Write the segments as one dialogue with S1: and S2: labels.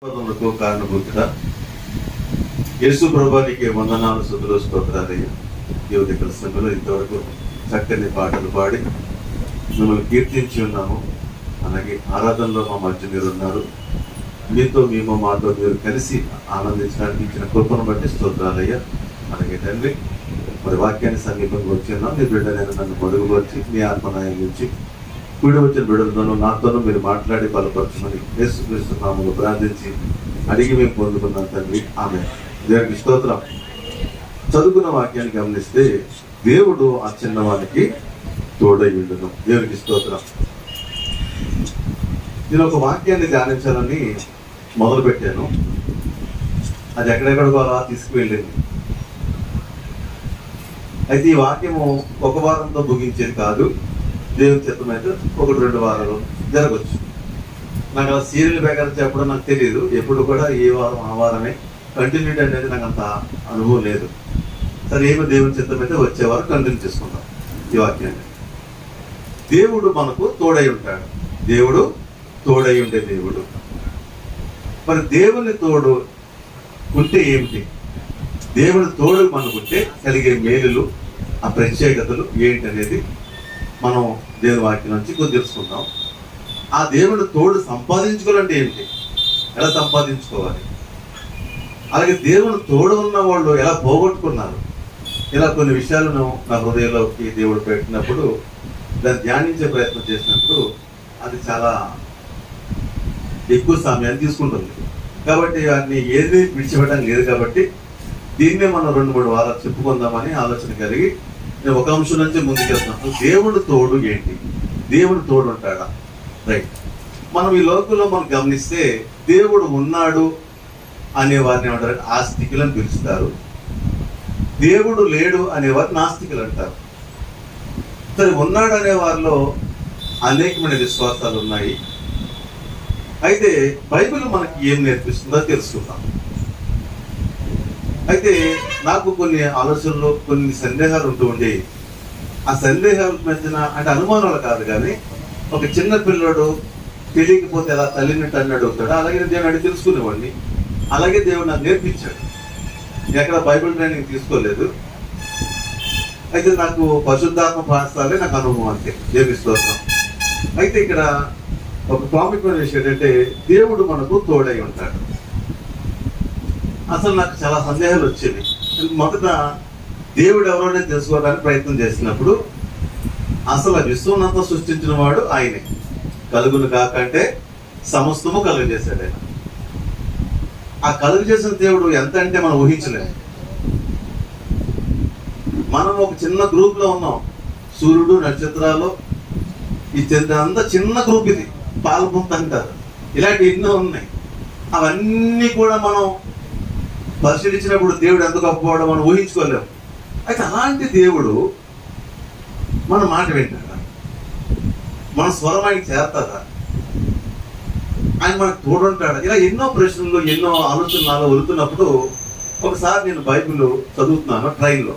S1: కారణభూతుడా యేసు ప్రభువానికి వందనాలు స్తుతులు స్తోత్రాలయ్యా. యువతి సంఘంలో ఇంతవరకు చక్కని పాటలు పాడి మిమ్మల్ని కీర్తించి ఉన్నాము. అలాగే ఆరాధనలో మా మధ్య మీరు ఉన్నారు. మీతో మేము మాతో మీరు కలిసి ఆనందించడానికి ఇచ్చిన కృపను బట్టి స్తోత్రాలయ్యా. అలాగే తండ్రి, మరి వాక్యాన్ని సమీపంగా వచ్చి ఉన్నాం. మీ బిడ్డనైనా నన్ను పొరుగుపరిచి మీ ఆత్మనాయం నుంచి కూడి వచ్చిన బిడ్డలతోనూ నాతోనూ మీరు మాట్లాడి బలపరచమని యేసుక్రీస్తు నామములో ప్రార్థించి అడిగి మేము పొందుకున్నాం తండ్రి. ఆమె దేవునికి స్తోత్రం. చదువుకున్న వాక్యాన్ని గమనిస్తే దేవుడు ఆ చిన్నవానికి తోడై ఉండును. దేవునికి స్తోత్రం. నేను ఒక వాక్యాన్ని ధ్యానించాలని మొదలు పెట్టాను. అది ఎక్కడెక్కడికో అలా తీసుకువెళ్ళింది. అయితే ఈ వాక్యము ఒక వారంతో ముగించేది కాదు. దేవుని చిత్తం అయితే 1-2 వారాలు జరగచ్చు. నాకు అలా సీరియల్ ప్రకారం చెప్పడం నాకు తెలియదు. ఎప్పుడు కూడా ఏ వారం ఆ వారమే కంటిన్యూటీ అనేది నాకు అంత అనుభవం లేదు. సరే, ఏమో దేవుని చిత్తం అయితే వచ్చేవారు కంటిన్యూ చేసుకుంటాం ఈ వాక్యాన్ని. దేవుడు మనకు తోడై ఉంటాడు. దేవుడు తోడై ఉండే దేవుడు. మరి దేవుని తోడు ఉంటే ఏమిటి? దేవుని తోడు మనకుంటే కలిగే మేలులు, ఆ ప్రత్యేకతలు ఏంటి అనేది మనం దేవుని వాక్యం నుంచి కొద్ది తెలుసుకుందాం. ఆ దేవుని తోడు సంపాదించుకోవాలంటే ఏంటి? ఎలా సంపాదించుకోవాలి? అలాగే దేవుని తోడు ఉన్న వాళ్ళు ఎలా పోగొట్టుకున్నారు? ఇలా కొన్ని విషయాలను నా హృదయంలోకి దేవుడు పెట్టినప్పుడు దాన్ని ధ్యానించే ప్రయత్నం చేసినప్పుడు అది చాలా ఎక్కువ సమయాన్ని తీసుకుంటుంది. కాబట్టి వాటిని ఏది విడిచిపెట్టడం లేదు. కాబట్టి దీన్నే మనం 2-3 వారాలు చెప్పుకుందామని ఆలోచన కలిగి నేను ఒక అంశం నుంచి ముందుకెళ్తున్నాను. దేవుడు తోడు ఏంటి? దేవుడు తోడు ఉంటాడా? రైట్. మనం ఈ లోకంలో మనం గమనిస్తే దేవుడు ఉన్నాడు అనే వారిని ఏమంటారు? ఆస్తికులను పిలుస్తారు. దేవుడు లేడు అనేవారు నాస్తికులు అంటారు. సరే, ఉన్నాడు అనే వారిలో అనేకమైన విశ్వాసాలు ఉన్నాయి. అయితే బైబిల్ మనకి ఏం నేర్పిస్తుందో తెలుసుకుందాం. అయితే నాకు కొన్ని ఆలోచనలు, కొన్ని సందేహాలు ఉంటూ ఉండేవి. ఆ సందేహాల మధ్యన అంటే అనుమానాలు కాదు, కానీ ఒక చిన్న పిల్లడు తెలియకపోతే ఎలా తల్లినట్టు అని అడుగుతాడు. అలాగే దేవుడు అడిగి తెలుసుకునేవాడిని. అలాగే దేవుడు నాకు నేర్పించాడు. ఎక్కడ బైబిల్ ట్రైనింగ్ తీసుకోలేదు. అయితే నాకు పరిశుద్ధాత్మ పాఠశాలే నాకు అనుభవం అంతే. దేవుని స్తోత్రం. అయితే ఇక్కడ ఒక ప్రాముఖ్యమైన విషయం ఏంటంటే దేవుడు మనకు తోడై ఉంటాడు. అసలు నాకు చాలా సందేహాలు వచ్చేవి. మొదట దేవుడు ఎవరోనే తెలుసుకోవడానికి ప్రయత్నం చేసినప్పుడు అసలు ఆ విశ్వనంతా సృష్టించిన వాడు ఆయనే. కలుగును కాకంటే సమస్తము కలుగు చేశాడు ఆయన. ఆ కలుగు చేసిన దేవుడు ఎంత అంటే మనం ఊహించలేము. మనం ఒక చిన్న గ్రూప్ లో ఉన్నాం. సూర్యుడు, నక్షత్రాలు, ఈ అంతా చిన్న గ్రూప్. ఇది పాల్పొంత అంటారు. ఇలాంటి ఎన్నో ఉన్నాయి. అవన్నీ కూడా మనం పరిశీలించినప్పుడు దేవుడు ఎంత గొప్పవాడో మనం ఊహించుకోలేము. అయితే అలాంటి దేవుడు మన మాట వింటాడా? మన స్వరం ఆయనకి చేరుతుందా? ఆయన మనకు తోడుంటాడా? ఇలా ఎన్నో ప్రశ్నలు, ఎన్నో ఆలోచనలు వెళుతున్నప్పుడు ఒకసారి నేను బైబిల్ చదువుతున్నాను. ట్రైన్లో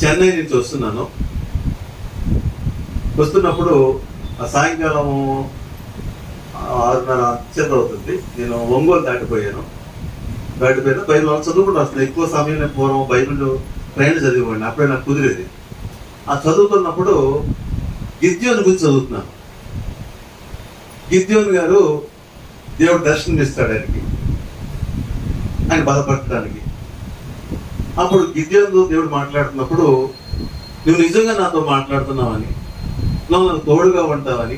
S1: చెన్నై నుంచి వస్తున్నప్పుడు సాయంకాలం 6:30 అవుతుంది. నేను ఒంగోలు దాటిపోయిన 5 వాళ్ళు చదువుకుంటూ వస్తుంది. ఎక్కువ సమయం నేను పూర్వం బైబిల్ ట్రైన్ చదివిపోయాను. అప్పుడే నాకు కుదిరేది. ఆ చదువుతున్నప్పుడు గిద్యోని గురించి చదువుతున్నాను. గిద్యోని గారు దేవుడు దర్శనం ఇస్తాడు ఆయనకి, ఆయన బలపడటానికి. అప్పుడు గిద్యోనితో దేవుడు మాట్లాడుతున్నప్పుడు, నువ్వు నిజంగా నాతో మాట్లాడుతున్నావని, నువ్వు నాకు తోడుగా ఉంటావని,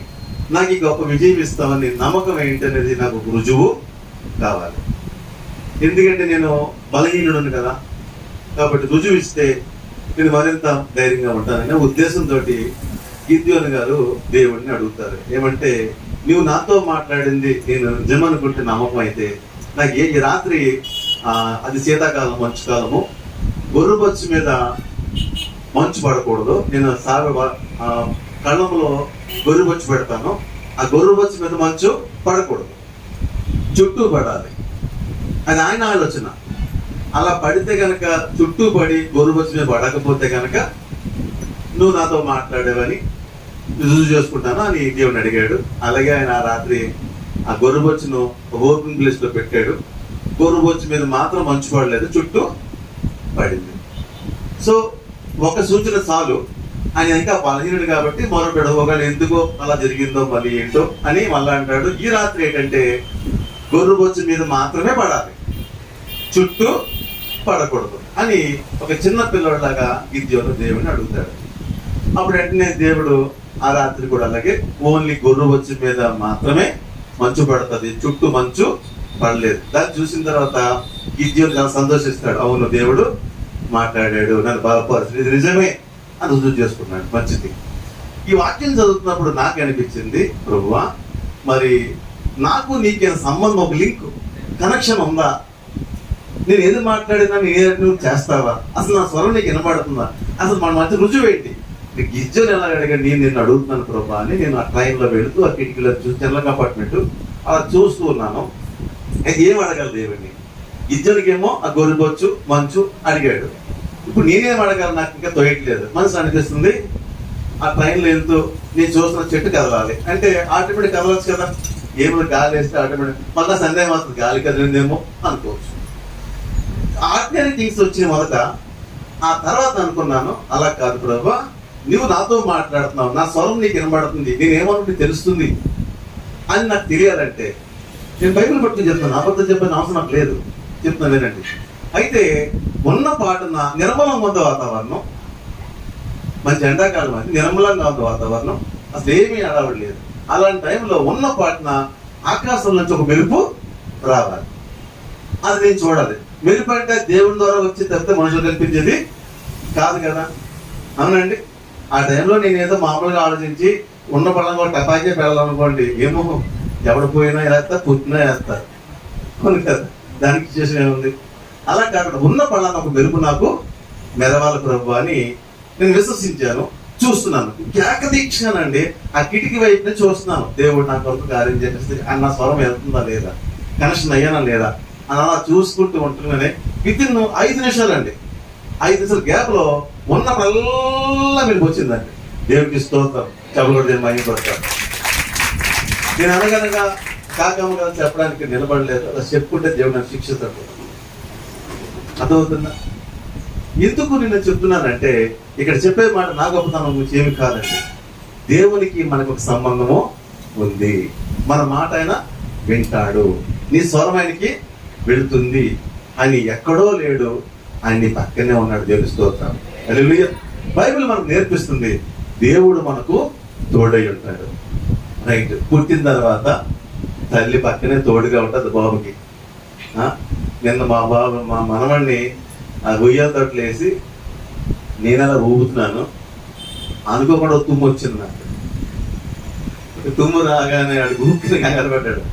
S1: నాకు ఈ గొప్ప విజయం ఇస్తావని నమ్మకం ఏంటనేది నాకు ఒక రుజువు కావాలి. ఎందుకంటే నేను బలహీనుడును కదా. కాబట్టి రుజువు ఇస్తే నేను మరింత ధైర్యంగా ఉంటాననే ఉద్దేశంతో గిద్యోని గారు దేవుడిని అడుగుతారు. ఏమంటే, నువ్వు నాతో మాట్లాడింది నేను నిజమనుకుంటే నమ్మకం అయితే నాకు ఈ రాత్రి అది శీతాకాలం, మంచు కాలము, గొర్రెబొచ్చు మీద మంచు పడకూడదు. నేను కళ్ళంలో గొర్రెబొచ్చు పెడతాను. ఆ గొర్రెబొచ్చు మీద మంచు పడకూడదు, చుట్టూ పడాలి. అది ఆయన ఆలోచన. అలా పడితే కనుక, చుట్టూ పడి గొర్రెబొచ్చు మీద పడకపోతే కనుక నువ్వు నాతో మాట్లాడేవని రుజువు చేసుకుంటాను అని దేవుని అడిగాడు. అలాగే ఆయన ఆ రాత్రి ఆ గొర్రెబొచ్చును ఓపెన్ ప్లేస్ లో పెట్టాడు. గొర్రెబొచ్చు మీద మాత్రం మంచు పడలేదు, చుట్టూ పడింది. సో ఒక సూచన చాలు. ఆయన ఇంకా బలహీనుడు కాబట్టి మొరపెడు, ఒకవేళ ఎందుకో అలా జరిగిందో మళ్ళీ ఏంటో అని మళ్ళా అంటాడు. ఈ రాత్రి ఏంటంటే గొర్రెబొచ్చు మీద మాత్రమే పడాలి, చుట్టూ పడకూడదు అని ఒక చిన్న పిల్లడిలాగా గిద్యోను దేవుని అడుగుతాడు. అప్పుడు వెంటనే దేవుడు ఆ రాత్రి కూడా అలాగే ఓన్లీ గొర్రెబొచ్చు మీద మాత్రమే మంచు పడుతుంది, చుట్టూ మంచు పడలేదు. దాన్ని చూసిన తర్వాత గిద్యోను చాలా సంతోషిస్తాడు. అవును, దేవుడు మాట్లాడాడు, నన్ను బలపరిచి ఇది నిజమే అని రుజువు చేసుకున్నాడు. మంచిది. ఈ వాక్యం చదువుతున్నప్పుడు నాకు అనిపించింది, ప్రభువా మరి నాకు నీకేనా సంబంధం, ఒక లింక్ కనెక్షన్ ఉందా? నేను ఏది మాట్లాడినా నువ్వు చేస్తావా? అసలు నా స్వరం నీకు వినపడుతుందా? అసలు మన మధ్య రుజువు ఏంటి? గిజ్జోని ఎలా అడిగాడు, నేను నిన్ను అడుగుతున్నాను ప్రభా అని. నేను ఆ ట్రైన్లో వెళుతూ ఆ కిటికీలో చూసి జనరల్ కంపార్ట్మెంట్ అలా చూస్తూ ఉన్నాను. ఏం అడగాలి దేవుడిని? గిజ్జోనికేమో ఆ గొర్రెబొచ్చు మంచు అడిగాడు. ఇప్పుడు నేనేం అడగాలి? నాకు ఇంకా తోయట్లేదు. మనసు అనిపిస్తుంది ఆ ట్రైన్లో వెళ్తూ నేను చూస్తున్న చెట్టు కదలాలి అంటే ఆటోమేటిక్ కదలవచ్చు కదా. ఏమైనా గాలి వేస్తే ఆటోమేటిక్ మళ్ళీ సందేహం వస్తుంది, గాలి కదిలిందేమో అనుకోవచ్చు. ఆర్డినరీ థింగ్స్ వచ్చిన మొదట, ఆ తర్వాత అనుకున్నాను అలా కాదు ప్రభా, నువ్వు నాతో మాట్లాడుతున్నావు, నా స్వరం నీకు వినబడుతుంది, నేనేమనుకుంటే తెలుస్తుంది అని నాకు తెలియాలంటే నేను బైబిల్ పట్టుకుని చెప్తాను. అబద్ధం చెప్పిన అవసరం నాకు లేదు, చెప్తున్నాను వినండి. అయితే ఉన్న పాటున నిర్మలంగా ఉంది వాతావరణం, మంచి ఎండాకాలం అయితే నిర్మలంగా ఉంది వాతావరణం, అసలు ఏమీ అడవడం లేదు. అలాంటి టైంలో ఉన్న పాటున ఆకాశం నుంచి ఒక మెరుపు రావాలి, అది నేను చూడాలి. మెరుపు అంటే దేవుని ద్వారా వచ్చి తప్పితే మనుషులు కల్పించేది కాదు కదా, అవునండి. ఆ టైంలో నేను ఏదో మామూలుగా ఆలోచించి ఉన్న పళ్ళం కూడా టపాకే పెళ్ళాలనుకోండి, ఏమో ఎవడు పోయినా వేస్తా, పుట్టినా వేస్తారు అవును కదా, దానికి చేసిన ఏముంది. అలా కాకుండా ఉన్న పళ్ళాన్ని ఒక మెరుపు నాకు మెరవాలి ప్రభు అని నేను విశ్వసించాను. చూస్తున్నాను ఏకదీక్షనండి, ఆ కిటికీ వైపునే చూస్తున్నాను. దేవుడు నా కొరకు కార్యం చేస్తే నా స్వరం వెళ్తుందా లేదా, కనెక్షన్ అయ్యానా లేదా అని అలా చూసుకుంటూ ఉంటుందనే వితిన్ 5 నిమిషాలు అండి, 5 నిమిషాల గ్యాప్ లో ఉన్నప్పుడల్లా మీరు వచ్చిందండి. దేవుడికి స్తోత్రం, చెప్పలు దేవుడు మైపడతారు. నేను అనగనగా కాకమ్మ కదా చెప్పడానికి నిలబడలేదు, అలా చెప్పుకుంటే దేవుడు నాకు శిక్షిస్తాడు. అర్థమవుతుందా? ఎందుకు నేను చెప్తున్నానంటే ఇక్కడ చెప్పే మాట నా గొప్పతనం గురించి ఏమి కాదండి. దేవునికి మనకు ఒక సంబంధము ఉంది, మన మాట ఆయన వింటాడు, నీ స్వరం ఆయనకి వెళుతుంది అని ఎక్కడో లేడు, ఆయన నీ పక్కనే ఉన్నాడు. దేవుని స్తోత్రం. హల్లెలూయా. బైబిల్ మనకు నేర్పిస్తుంది దేవుడు మనకు తోడై ఉంటాడు. రైట్. పుట్టిన తర్వాత తల్లి పక్కనే తోడుగా ఉంటుంది బాబుకి. నిన్న మా మనవడిని ఆ ఉయ్యాల తోటలు వేసి నేను అలా ఊపుతున్నాను, అనుకోకుండా తుమ్ము వచ్చింది నాకు. తుమ్ము రాగానే వాడు ఊపిని కంగారు పడ్డాడు,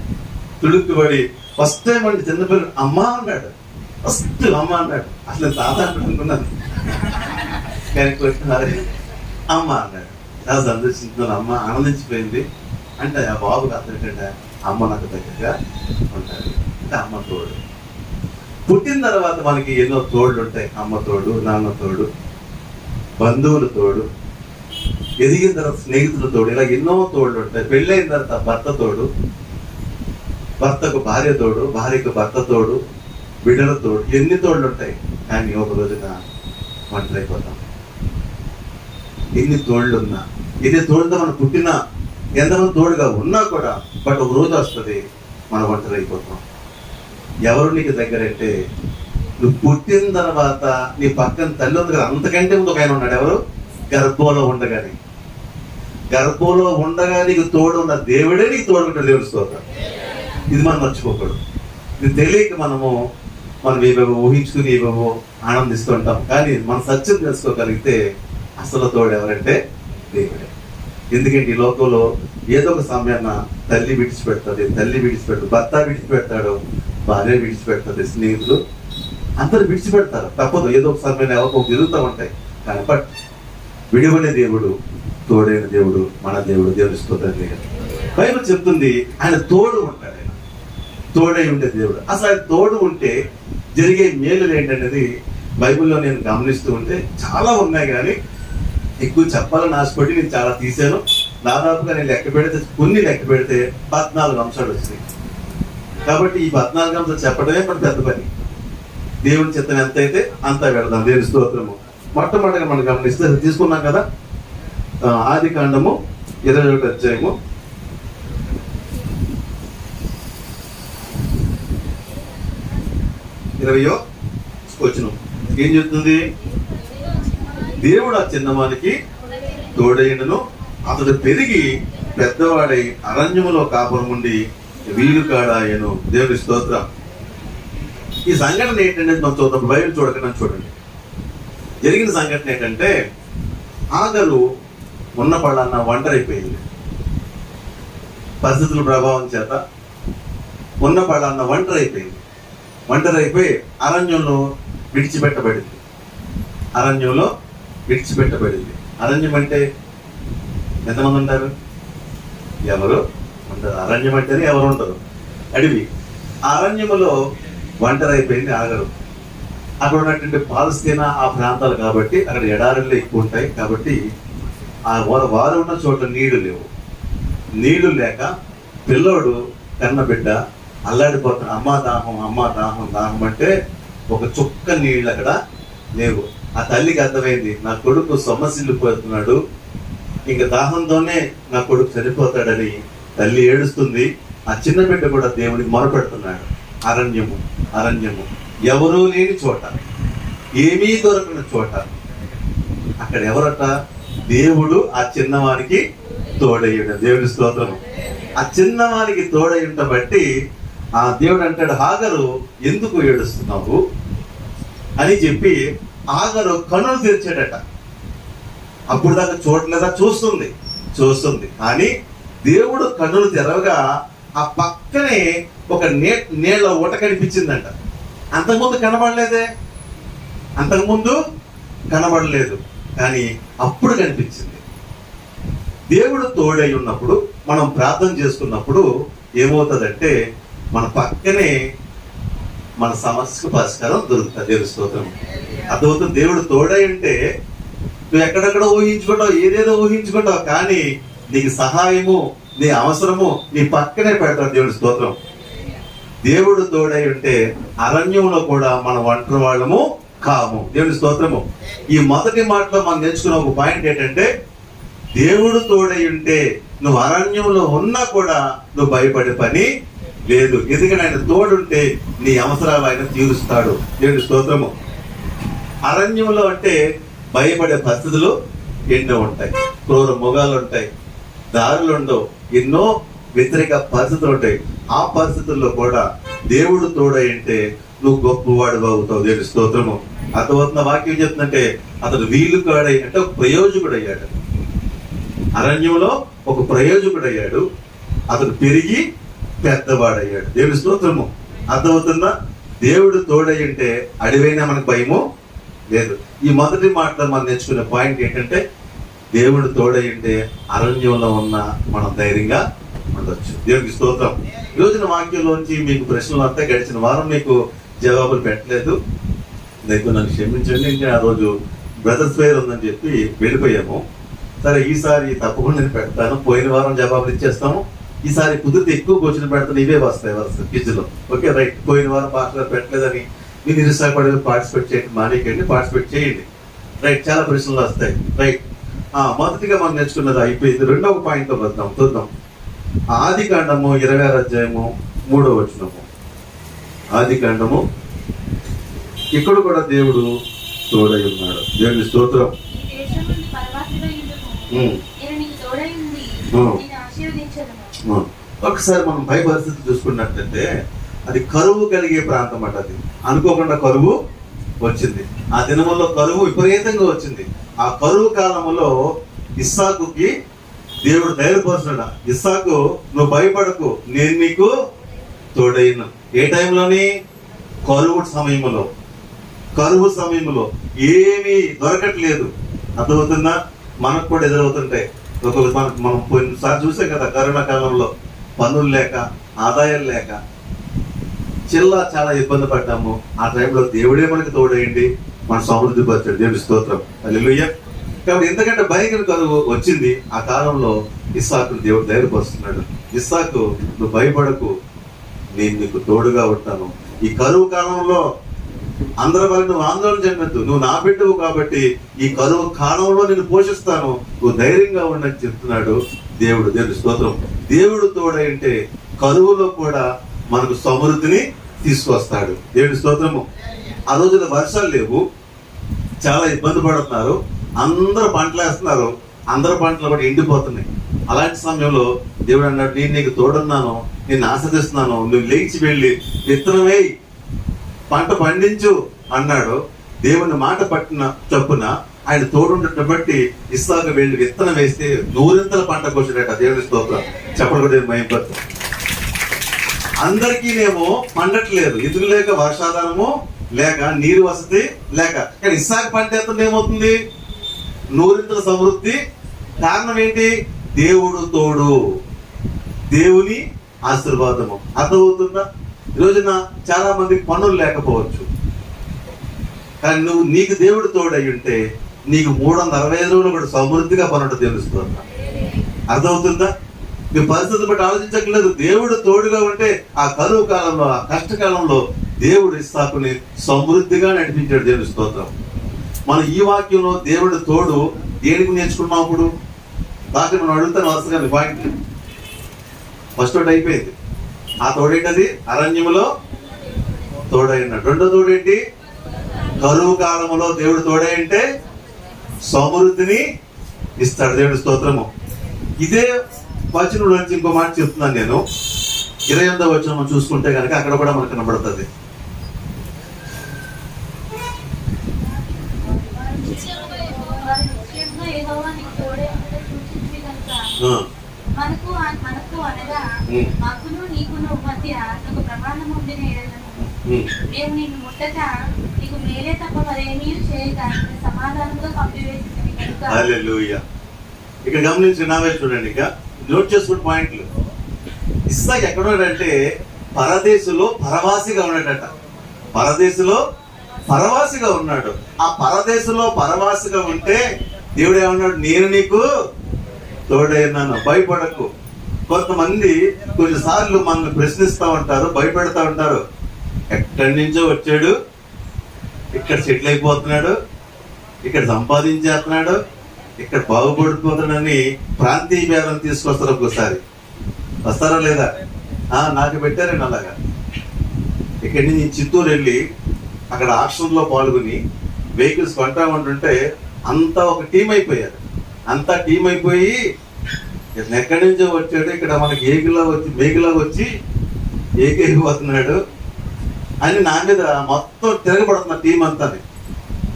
S1: తుడుక్కుబడి ఫస్ట్ టైం అండి చిన్నపిల్లడు అమ్మ అన్నాడు, ఫస్ట్ అమ్మ అన్నాడు. అసలు తాత అనుకున్నాను కానీ అమ్మ అన్నాడు. చాలా సంతోషించున్నాను, అమ్మ ఆనందించిపోయింది. అంటే ఆ బాబుకి అతనికంటే అమ్మ నాకు దగ్గరగా ఉంటాడు, అంటే అమ్మ తోడు. పుట్టిన తర్వాత మనకి ఎన్నో తోడులు ఉంటాయి, అమ్మ తోడు, నాన్న తోడు, బంధువుల తోడు, ఎదిగిన తర్వాత స్నేహితుల తోడు, ఇలా ఎన్నో తోడులు ఉంటాయి. పెళ్ళైన తర్వాత భర్త తోడు, భర్తకు భార్య తోడు, భార్యకు భర్త తోడు, బిడ్డల తోడు, ఎన్ని తోడులు ఉంటాయి. కానీ ఒక రోజున ఒంటరైపోతాం. ఎన్ని తోళ్ళు ఉన్నా, ఎన్ని తోడుతో మనం పుట్టినా, ఎంతమంది తోడుగా ఉన్నా కూడా, బట్ ఒక రోజు వస్తుంది మనం ఒంటరైపోతాం. ఎవరు నీకు దగ్గరంటే నువ్వు పుట్టిన తర్వాత నీ పక్కన తల్లి ఉంది కదా, అంతకంటే ముందు ఒక ఆయన ఉన్నాడు. ఎవరు? గర్భంలో ఉండగానే, గర్భంలో ఉండగా నీకు తోడు ఉన్న దేవుడే నీకు తోడుకుంటాడు. దేవుని స్తోత్రం. ఇది మనం మర్చిపోకూడదు. ఇది తెలియక మనం ఏవేవో ఊహించుకుని ఏవేవో ఆనందిస్తూ ఉంటాం. కానీ మనం సత్యం తెలుసుకోగలిగితే అసలు తోడు ఎవరంటే దేవుడే. ఎందుకంటే ఈ లోకంలో ఏదో ఒక సమయాన్న తల్లి విడిచిపెడుతుంది, తల్లి విడిచిపెడతాడు, భర్త విడిచిపెడతాడు, భార్య విడిచిపెడుతుంది, స్నేహితులు అందరూ విడిచిపెడతారు. తప్పదు, ఏదో ఒక సమయం ఎవరికో తిరుగుతూ ఉంటాయి. కానీ బట్ విడివనే దేవుడు, తోడైన దేవుడు మన దేవుడు. దేవుని స్తోత్రం. బైబిల్ చెప్తుంది ఆయన తోడు ఉంటాడు, ఆయన తోడై ఉండే దేవుడు. అసలు ఆయన తోడు ఉంటే జరిగే మేలు ఏంటనేది బైబిల్లో నేను గమనిస్తూ ఉంటే చాలా ఉన్నాయి. కానీ ఎక్కువ చెప్పాలని ఆశపడి నేను చాలా తీశాను. దాదాపుగా నేను లెక్క పెడితే కొన్ని లెక్క పెడితే 14 అంశాలు వచ్చినాయి. కాబట్టి ఈ 14 అంశాలు చెప్పడమే మన పెద్ద పని. దేవుని చిత్తం ఎంత అయితే అంత వెళదాం. దేవుని స్తోత్రము. మొట్టమొదటిగా మనం గమనిస్తే తీసుకున్నాం కదా, ఆది కాండము 21 అధ్యాయము 20వ వచనం ఏం చెప్తుంది? దేవుడు ఆ చిన్నవానికి తోడైనను, అతడు పెరిగి పెద్దవాడై అరణ్యములో కాపురం ఉండి వీలు కాడాయను. దేవుని స్తోత్రం. ఈ సంఘటన ఏంటంటే మనం చూద్దాం, బైబిల్ చూడకుండా చూడండి. జరిగిన సంఘటన ఏంటంటే ఆగరు ఉన్న పళ్ళన్న ఒంటరైపోయింది. పరిస్థితుల ప్రభావం చేత ఉన్న పళ్ళన్న ఒంటరైపోయింది. ఒంటరైపోయి అరణ్యంలో విడిచిపెట్టబడింది. అరణ్యంలో విడిచిపెట్టబడింది. అరణ్యం అంటే ఎంతమంది ఉంటారు? ఎవరు ఉంటారు? అరణ్యం అంటేనే ఎవరు ఉంటారు? అడవి. ఆ అరణ్యములో ఒంటరైపోయింది ఆగరు. అక్కడ ఉన్నటువంటి పాలస్తీనా ఆ ప్రాంతాలు కాబట్టి అక్కడ ఎడారులు ఎక్కువ ఉంటాయి. కాబట్టి ఆ వారు ఉన్న చోట నీళ్లు లేవు. నీళ్లు లేక పిల్లోడు కన్న బిడ్డ అల్లాడిపోతాడు. అమ్మా దాహం, అమ్మా దాహం, దాహం అంటే ఒక చుక్క నీళ్ళు అక్కడ లేవు. ఆ తల్లికి అర్థమైంది, నా కొడుకు సొమ్మసిల్లిపోతున్నాడు, ఇంకా దాహంతోనే నా కొడుకు చనిపోతాడని తల్లి ఏడుస్తుంది. ఆ చిన్న బిడ్డ కూడా దేవుడికి మొరపెడుతున్నాడు. అరణ్యము, అరణ్యము, ఎవరూ లేని చోట, ఏమీ దొరకని చోట. అక్కడ ఎవరట? దేవుడు ఆ చిన్నవానికి తోడయ్యాడు. దేవుడి స్తోత్రము. ఆ చిన్నవానికి తోడయ్యుంట బట్టి ఆ దేవుడు అంటాడు, హాగరు ఎందుకు ఏడుస్తున్నావు అని చెప్పి ఆగరు కన్నులు తెరిచాడట. అప్పుడు దాకా చూడలేదా? చూస్తుంది. కానీ దేవుడు కన్నులు తెరవగా ఆ పక్కనే ఒక నీళ్ళ ఊట కనిపించిందంట. అంతకుముందు కనబడలేదు, కానీ అప్పుడు కనిపించింది. దేవుడు తోడై ఉన్నప్పుడు మనం ప్రార్థన చేసుకున్నప్పుడు ఏమవుతుందంటే మన పక్కనే మన సమస్యకు పరిష్కారం దొరుకుతుంది. దేవుడి స్తోత్రం. అర్థమవుతుంది. దేవుడు తోడై ఉంటే నువ్వు ఎక్కడెక్కడో ఊహించుకుంటావు, ఏదేదో ఊహించుకుంటావు, కానీ నీకు సహాయము, నీ అవసరము నీ పక్కనే పెడతాడు. దేవుడి స్తోత్రం. దేవుడు తోడై ఉంటే అరణ్యంలో కూడా మన ఒంటరి వాళ్ళము కాము. దేవుడి స్తోత్రము. ఈ మొదటి మాటలో మనం నేర్చుకున్న ఒక పాయింట్ ఏంటంటే, దేవుడు తోడై ఉంటే నువ్వు అరణ్యంలో ఉన్నా కూడా నువ్వు భయపడే పని లేదు. ఎందుకంటే ఆయన తోడుంటే నీ అవసరాలు ఆయన తీరుస్తాడు. దేవుడి స్తోత్రము. అరణ్యంలో అంటే భయపడే పరిస్థితులు ఎన్నో ఉంటాయి. క్రూర మృగాలు ఉంటాయి, దారులు ఉండవు, ఎన్నో వ్యతిరేక పరిస్థితులు ఉంటాయి. ఆ పరిస్థితుల్లో కూడా దేవుడు తోడై ఉంటే నువ్వు గొప్పవాడు అవుతావు. దేవుడి స్తోత్రము. అర్థమవుతున్న వాక్యం చెప్తుందంటే అతడు వీలు కాడై అంటే ఒక ప్రయోజకుడు అయ్యాడు. అరణ్యంలో ఒక ప్రయోజకుడు అయ్యాడు. అతడు పెరిగి పెద్దవాడయ్యాడు. దేవుడి స్తోత్రము. అర్థమవుతుందా? దేవుడు తోడై ఉంటే అడివైనా మనకు భయము లేదు. ఈ మొదటి మాటలో మనం నేర్చుకునే పాయింట్ ఏంటంటే, దేవుడు తోడై ఉంటే అరణ్యంలో ఉన్న మనం ధైర్యంగా ఉండొచ్చు. దేవుడికి స్తోత్రం. ఈ రోజున వాక్యంలోంచి మీకు ప్రశ్నలు అంతా గడిచిన వారం మీకు జవాబులు పెట్టలేదు, నన్ను క్షమించండి. ఇంకా ఆ రోజు బ్రదర్స్ ఫెయిర్ ఉందని చెప్పి వెళ్ళిపోయాము. సరే, ఈసారి తప్పకుండా నేను పెడతాను. పోయిన వారం జవాబులు ఇచ్చేస్తాము. ఈసారి కుదిరితే ఎక్కువ క్వశ్చన్ పెడతాను, ఇవే వస్తాయి క్విజ్లో. Okay, right. పోయిన వారం పాస్టర్ పెట్టలేదని మీరు నిరుత్సాహపడే పార్టిసిపేట్ చేయండి, మానేకండి, పార్టిసిపేట్ చేయండి. రైట్, చాలా ప్రశ్నలు వస్తాయి. రైట్, మొదటిగా మనం నేర్చుకున్నది అయిపోయింది. రెండవ పాయింట్లోకి వద్దాం, చూద్దాం. ఆది కాండము 26 అధ్యాయము 3వ వచనము. ఆది కాండము. ఇక్కడ కూడా దేవుడు తోడై ఉన్నాడు. దేవుని స్తోత్రం. ఒకసారి మనం పై పరిస్థితి చూసుకున్నట్లయితే అది కరువు కలిగే ప్రాంతం అట. అది అనుకోకుండా కరువు వచ్చింది. ఆ దినముల్లో కరువు విపరీతంగా వచ్చింది. ఆ కరువు కాలంలో ఇస్సాకుకి దేవుడు ధైర్యపరుస్తున్నాడు. ఇస్సాకు, నువ్వు భయపడకు, నేను నీకు తోడైన. ఏ టైంలోని? కరువు సమయంలో ఏమీ దొరకట్లేదు. అర్థమవుతుందా? మనకు కూడా ఎదురవుతుంటాయి. మనం కొన్నిసార్లు చూసాం కదా, కరోనా కాలంలో పనులు లేక, ఆదాయం లేక చాలా ఇబ్బంది పడ్డాము. ఆ టైంలో దేవుడే మనకి తోడేయండి, మన సమృద్ధి పరిచాడు. దేవుడి స్తోత్రం. హల్లెలూయా. కాబట్టి ఎందుకంటే భయంకర కరువు వచ్చింది. ఆ కాలంలో ఇస్సాకు దేవుడు ధైర్యపరుస్తున్నాడు. ఇస్సాకు, నువ్వు భయపడకు, నేను నీకు తోడుగా ఉంటాను. ఈ కరువు కాలంలో అందరి వల్ల నువ్వు ఆందోళన చెందొద్దు, నువ్వు నా బిడ్డవు కాబట్టి ఈ కరువు కాలంలో నేను పోషిస్తాను, నువ్వు ధైర్యంగా ఉండని చెప్తున్నాడు దేవుడు. దేవుడి స్తోత్రం. దేవుడు తోడంటే కరువులో కూడా మనకు సమృద్ధిని తీసుకొస్తాడు. దేవుడి స్తోత్రము. ఆ రోజున వర్షాలు లేవు, చాలా ఇబ్బంది పడుతున్నారు, అందరూ పంటలు వేస్తున్నారు, అందరు పంటలు కూడా ఎండిపోతున్నాయి. అలాంటి సమయంలో దేవుడు అన్నాడు, నేను నీకు తోడున్నాను, నిన్ను ఆస్వాదిస్తున్నాను, నువ్వు లేచి వెళ్ళి విత్తనం వేయి, పంట పండించు అన్నాడు. దేవుని మాట పట్టిన చొప్పున ఆయన తోడుండటం బట్టి ఇస్సాకు వెళ్ళి విత్తనం వేస్తే 100 పంట కోసాడట. దేవుని స్తోత్రం. చెప్పలు కూడా మైపడుతు. అందరికీనేమో పండట్లేదు, ఎదురు లేక, వర్షాధారము లేక, నీరు వసతి లేక. కానీ ఇస్సాకు పంట ఎత్తుంటే ఏమవుతుంది? 100 సమృద్ధి. కారణం ఏంటి? దేవుడు తోడు, దేవుని ఆశీర్వాదము. అర్థమవుతుందా? ఈరోజున చాలా మందికి పనులు లేకపోవచ్చు, కానీ నీకు దేవుడు తోడై ఉంటే నీకు 365 రోజులు కూడా సమృద్ధిగా పనుంటుంది. తెలుస్తుందా? అర్థమవుతుందా? మీ పరిస్థితి బట్టి ఆలోచించట్లేదు. దేవుడు తోడుగా ఉంటే ఆ కరువు కాలంలో, ఆ కష్టకాలంలో దేవుడు ఇస్సాకుని సమృద్ధిగా నడిపించాడు. దేవుని స్తోత్రం. మనం ఈ వాక్యంలో దేవుడు తోడు దేనికి నేర్చుకున్నాం? అప్పుడు దాకా మనం అడుగుతాను వరుసగా పాయింట్. ఫస్ట్ ఒకటి అయిపోయింది. ఆ తోడేంటది? అరణ్యములో తోడైనాడు. రెండో తోడేంటి? కరువు కాలంలో దేవుడు తోడై అంటే సమృద్ధిని ఇస్తాడు. దేవుడి స్తోత్రము. ఇదే వచనం నుంచి ఇంకో మాట చెప్తున్నాను నేను. 28వ వచనం మనం చూసుకుంటే కనుక అక్కడ కూడా మనకు కనబడుతుంది.
S2: మనకు అనగా మాకును నీకును మధ్య ఒక ప్రమాణం ఉండిన మేము నిన్ను ముట్టక నీకు మేలే తప్ప మరేమీ చేయక సమాధానంతో పంపివేసింది కనుక.
S1: హల్లెలూయా. ఇక్కడ గమనించి నావే చూడండి, ఇక నోట్ చేసుకున్న పాయింట్లు. ఇస్సాకు ఎక్కడున్నాడంటే పరదేశంలో పరవాసిగా ఉన్నాడట. పరదేశంలో పరవాసిగా ఉన్నాడు. ఆ పరదేశంలో పరవాసిగా ఉంటే దేవుడు ఏమన్నాడు? నేను నీకు తోడైనాను, భయపడకు. కొంతమంది కొన్నిసార్లు మనల్ని ప్రశ్నిస్తూ ఉంటారు, భయపెడతా ఉంటారు. ఎక్కడి నుంచో వచ్చాడు, ఇక్కడ సెటిల్ అయిపోతున్నాడు, ఇక్కడ సంపాదించేస్తున్నాడు, ఇక్కడ బాగుపడిపోతున్నాడని ప్రాంతీయ భేదం తీసుకొస్తారు. ఒక్కోసారి వస్తారా లేదా? నాకు పెట్టారండి అలాగా. ఇక్కడి నుంచి చిత్తూరు వెళ్ళి అక్కడ ఆక్షన్లో పాల్గొని వెహికల్స్ కొంటా ఉంటుంటే అంతా ఒక టీం అయిపోయారు. అంతా టీం అయిపోయి ఎక్కడి నుంచో వచ్చాడు, ఇక్కడ మనకి మేకులా వచ్చి ఏకైపోతున్నాడు అని నా మీద మొత్తం తిరగబడుతున్న టీం అంతా.